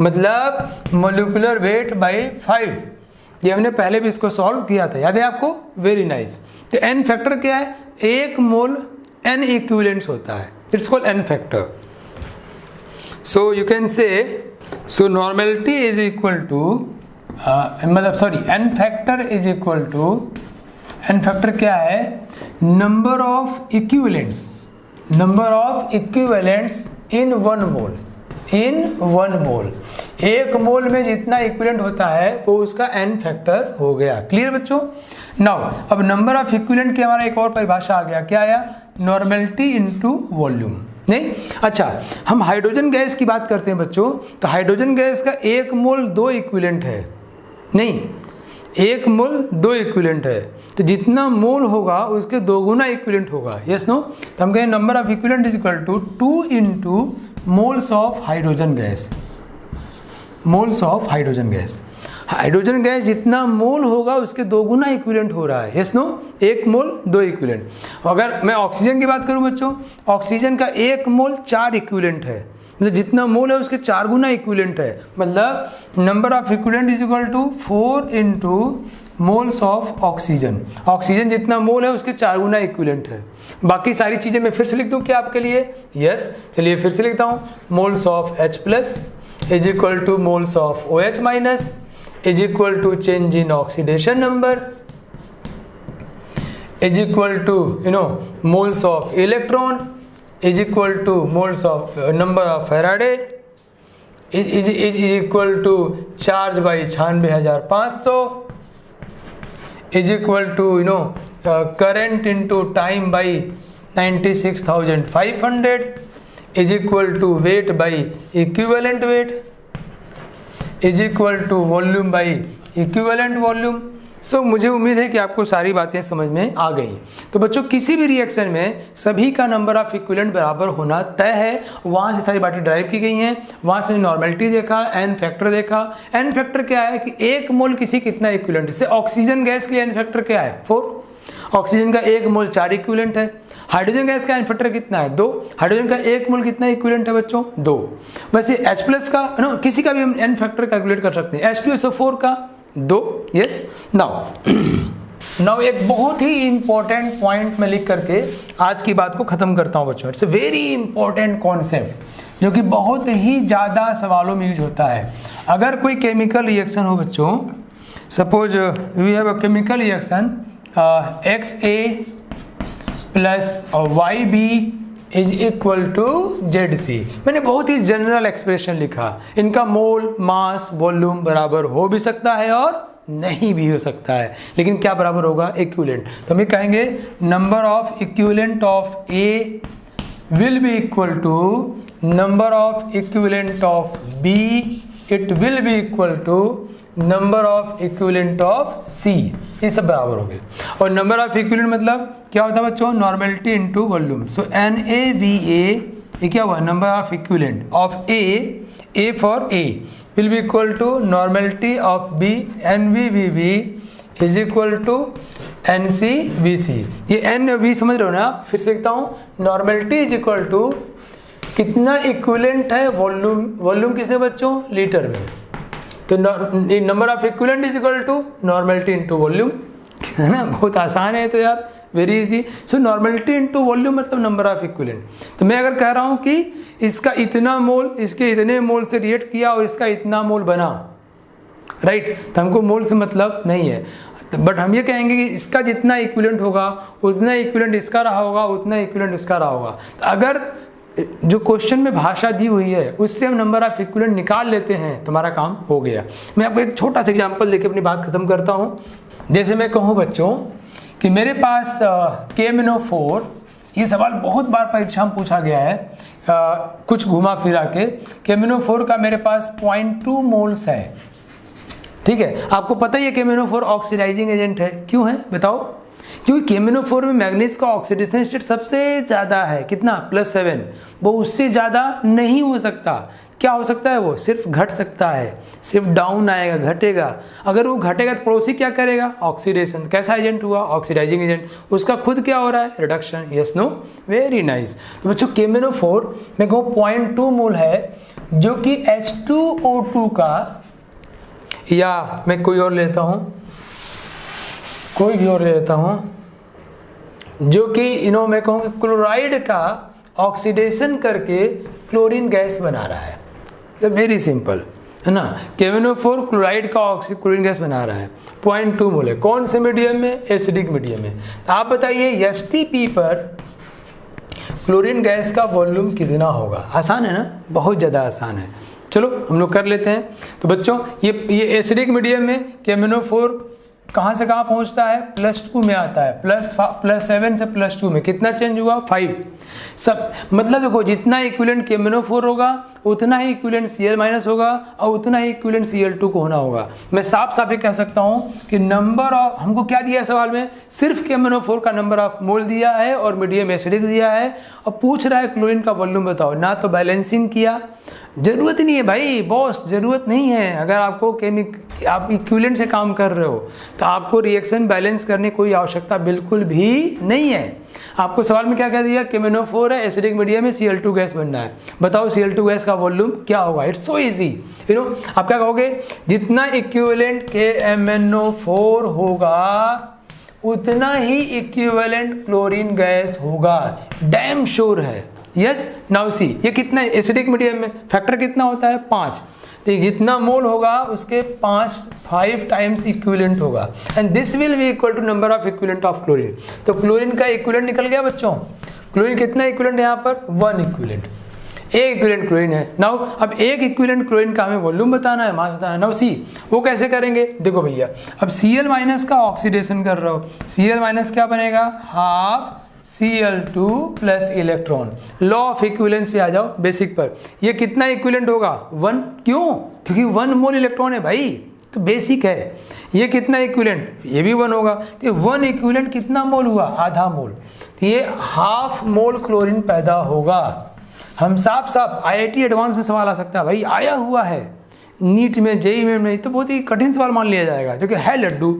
मतलब मोलिकुलर वेट बाई 5। ये हमने पहले भी इसको सॉल्व किया था, याद है आपको? Very nice. तो एन फैक्टर क्या है? 1 मोल एन इक्विवेलेंट्स होता है, it's called an factor. So you can say, so normality is equal to n factor is equal to, n factor क्या है? number of equivalents in 1 mole, in 1 mole। 1 मोल में जितना equivalent होता है वो उसका n फैक्टर हो गया। क्लियर बच्चों? नाउ अब नंबर ऑफ इक्विवेलेंट की हमारा एक और परिभाषा आ गया, क्या आया? Normality into volume. नहीं, अच्छा, हम हाइड्रोजन गैस की बात करते हैं बच्चों, तो हाइड्रोजन गैस का 1 मोल 2 इक्विवेलेंट है। नहीं, 1 मोल 2 इक्विवेलेंट है, तो जितना मोल होगा उसके 2 गुना इक्विवेलेंट होगा। Yes no? तो हम कहें number of equivalent is equal to 2 into moles of hydrogen gas. Moles of hydrogen gas, hydrogen gas जितना मोल होगा उसके 2 गुना इक्विवेलेंट हो रहा है। Yes no? 1 mole 2 equivalent. अगर मैं ऑक्सीजन की बात करूं बच्चों, ऑक्सीजन का 1 मोल 4 इक्विवेलेंट है, मतलब जितना मोल है उसके 4 गुना इक्विवेलेंट है। मतलब number of equivalent is equal to 4 into moles of oxygen. Oxygen जितना मोल है उसके 4 गुना इक्विवेलेंट है। बाकी सारी चीजें मैं फिर से लिख दूं क्या आपके लिए? यस, चलिए फिर से लिखता हूं। Moles of H+ is equal to moles of OH- is equal to change in oxidation number is equal to moles of electron is equal to moles of number of Faraday is equal to charge by 96,500 is equal to current into time by 96,500 is equal to weight by equivalent weight is equal to volume by equivalent volume. So मुझे उम्मीद है कि आपको सारी बातें समझ में आ गई। तो बच्चों किसी भी रिएक्शन में सभी का नंबर ऑफ इक्विवेलेंट बराबर होना तय है। वहाँ से सारी बातें ड्राइव की गई हैं। वहाँ से नॉर्मेलिटी देखा, एन फैक्टर देखा। एन फैक्टर क्या है कि 1 मोल किसी कितना इक्विवेलेंट। जैसे ऑक्सीजन गैस के लिए एन फैक्टर क्या है? 4। ऑक्सीजन का 1 मोल 4 इक्विवेलेंट है। हाइड्रोजन गैस का एन फैक्टर कितना है? 2। हाइड्रोजन का 1 मोल कितना इक्विवेलेंट है बच्चों? 2। वैसे H+ का किसी का भी हम एन फैक्टर कैलकुलेट कर सकते हैं। H2SO4 का 2। यस, नाउ एक बहुत ही इंपॉर्टेंट पॉइंट में लिख करके आज की बात को खत्म करता हूं बच्चों। It's a very important concept जो कि बहुत ही ज्यादा सवालों में यूज होता है। अगर कोई केमिकल रिएक्शन हो बच्चों, suppose we have a chemical reaction XA plus YB is equal to ZC। मैंने बहुत ही जनरल एक्सप्रेशन लिखा। इनका मोल, मास, वॉल्यूम बराबर हो भी सकता है और नहीं भी हो सकता है, लेकिन क्या बराबर होगा? इक्विवेलेंट। तो हम ये कहेंगे number of equivalent of A will be equal to number of equivalent of B, it will be equal to number of equivalent of C। ये सब बराबर हो गए। और नंबर ऑफ इक्विवेलेंट मतलब क्या होता है बच्चों? Normality into volume. So NaVA ये क्या हुआ? Number of equivalent of A for A will be equal to normality of B। NvVB is equal to NcVc। ये NV समझ रहे हो ना आप? फिर से लिखता हूँ, नॉर्मेलिटी इज इक्वल टू कितना इक्विवेलेंट है वॉल्यूम। वॉल्यूम किसे बच्चों? लीटर में। तो number of equivalent is equal to normality into volume, है ना? बहुत आसान है तो यार, very easy. So normality into volume मतलब नंबर ऑफ इक्विवेलेंट। तो मैं अगर कह रहा हूं कि इसका इतना मोल इसके इतने मोल से रिएक्ट किया और इसका इतना मोल बना, राइट, तो हमको मोल से मतलब नहीं है। बट हम ये कहेंगे कि इसका जितना इक्विवेलेंट होगा उतना इक्विवेलेंट इसका रहा होगा, उतना इक्विवेलेंट इसका रहा होगा। तो अगर जो क्वेश्चन में भाषा दी हुई है उससे हम नंबर ऑफ इक्विवेलेंट निकाल लेते हैं, तुम्हारा काम हो गया। मैं आपको एक छोटा सा एग्जांपल देके अपनी बात खत्म करता हूँ। जैसे मैं कहूँ बच्चों कि मेरे पास KMnO4, ये सवाल बहुत बार परीक्षा में पूछा गया है, कुछ घुमा फिरा के। KMnO4 का मेरे पास 0.2 मोल्स है, ठीक है। आपको पता ही है KMnO4 ऑक्सीडाइजिंग एजेंट है, क्यों है बताओ? क्योंकि KMnO4 में मैग्नीज का ऑक्सीडेशन स्टेट सबसे ज़्यादा है, कितना? +7। वो उससे ज़्यादा नहीं हो सकता। क्या हो सकता है? वो सिर्फ घट सकता है, सिर्फ डाउन आएगा, घटेगा। अगर वो घटेगा तो पड़ोसी क्या करेगा? ऑक्सीडेशन। कैसा एजेंट हुआ? Oxidising agent. उसका खुद क्या हो रहा है? Reduction. Yes no? Very nice. तो बच्चों KMnO4 मैं कहूँ 0.2 मोल है, जो कि H2O2 का, या मैं कोई और लेता हूँ, कोई भी और लेता हूँ, जो कि मैं कहूँ क्लोराइड का ऑक्सीडेशन करके क्लोरीन गैस बना रहा है। तो वेरी सिंपल है ना। KMnO4 क्लोराइड का क्लोरीन गैस बना रहा है, 0.2 मोल है। कौन से मीडियम में? एसिडिक मीडियम में। तो आप बताइए STP पर क्लोरीन गैस का वॉल्यूम कितना होगा? आसान है ना, बहुत ज़्यादा आसान है। चलो हम लोग कर लेते हैं। तो बच्चों ये एसिडिक मीडियम में KMnO4 कहाँ से कहाँ पहुँचता है? +2 में आता है। +7 से +2 में कितना चेंज हुआ? 5। सब मतलब देखो, जितना इक्विवेलेंट KMnO4 होगा उतना ही इक्विवेलेंट Cl- होगा और उतना ही इक्विवेलेंट Cl2 को होना होगा। मैं साफ साफ ये कह सकता हूँ कि नंबर ऑफ, हमको क्या दिया है सवाल में? सिर्फ KMnO4 का नंबर ऑफ मोल दिया है और मीडियम एसिडिक दिया है, और पूछ रहा है क्लोरीन का वॉल्यूम बताओ। ना तो बैलेंसिंग किया, जरूरत नहीं है भाई बॉस, जरूरत नहीं है। अगर आपको आप इक्विवेलेंट से काम कर रहे हो तो आपको रिएक्शन बैलेंस करने की कोई आवश्यकता बिल्कुल भी नहीं है। आपको सवाल में क्या कह दिया? KMnO4 है, एसिडिक मीडियम में Cl2 गैस बनना है। बताओ Cl2 गैस का वॉल्यूम क्या होगा? It's so easy. आप क्या कहोगे? जितना इक्विवेलेंट KMnO4 होगा उतना ही इक्विवेलेंट क्लोरीन गैस होगा। डैम श्योर है। यस। नाउ सी, ये कितना है? एसिडिक मीडियम में फैक्टर कितना होता है? 5। तो जितना मोल होगा उसके 5 टाइम्स इक्विवेलेंट होगा, and this will be equal to number of equivalent of chlorine. तो क्लोरीन का इक्विवेलेंट निकल गया बच्चों। क्लोरीन कितना इक्विवेलेंट है यहाँ पर? 1 इक्विवेलेंट। एक इक्विवेलेंट क्लोरीन है। नाउ अब एक इक्विवेलेंट क्लोरीन का हमें वॉल्यूम बताना है, मास बताना है। नाउ सी, वो कैसे करेंगे? देखो भैया, अब Cl- का ऑक्सीडेशन कर रहे हो। Cl- क्या बनेगा? Half Cl2 plus electron. Law of equivalence पे आ जाओ, बेसिक पर। ये कितना इक्विवेलेंट होगा? 1। क्यों? क्योंकि 1 मोल इलेक्ट्रॉन है भाई, तो बेसिक है। ये कितना इक्विवेलेंट? ये भी 1 होगा। तो 1 इक्विवेलेंट कितना मोल हुआ? आधा मोल। तो ये हाफ मोल क्लोरीन पैदा होगा। हम साफ साफ IIT एडवांस में सवाल आ सकता है भाई, आया हुआ है नीट में, JEE में नहीं तो बहुत ही कठिन सवाल मान लिया जाएगा, क्योंकि है लड्डू।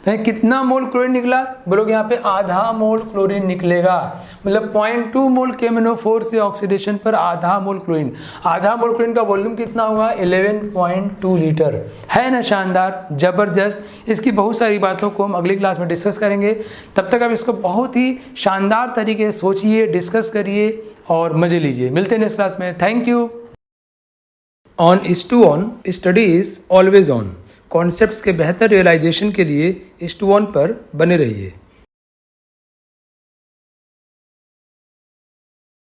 तो कितना मोल क्लोरीन निकला? बोलोगे यहाँ पे आधा मोल क्लोरीन निकलेगा। मतलब 0.2 मोल KMnO4 से ऑक्सीडेशन पर आधा मोल क्लोरीन। आधा मोल क्लोरीन का वॉल्यूम कितना होगा? 11.2 लीटर। है ना शानदार, जबरदस्त। इसकी बहुत सारी बातों को हम अगली क्लास में डिस्कस करेंगे। तब तक आप इसको बहुत ही शानदार तरीके से सोचिए, डिस्कस करिए और मजे लीजिए। मिलते हैं नेक्स्ट क्लास में। Thank you. On IS2ON study is always on. Concepts के बेहतर रियलाइजेशन के लिए IS2ON पर बने रहिए।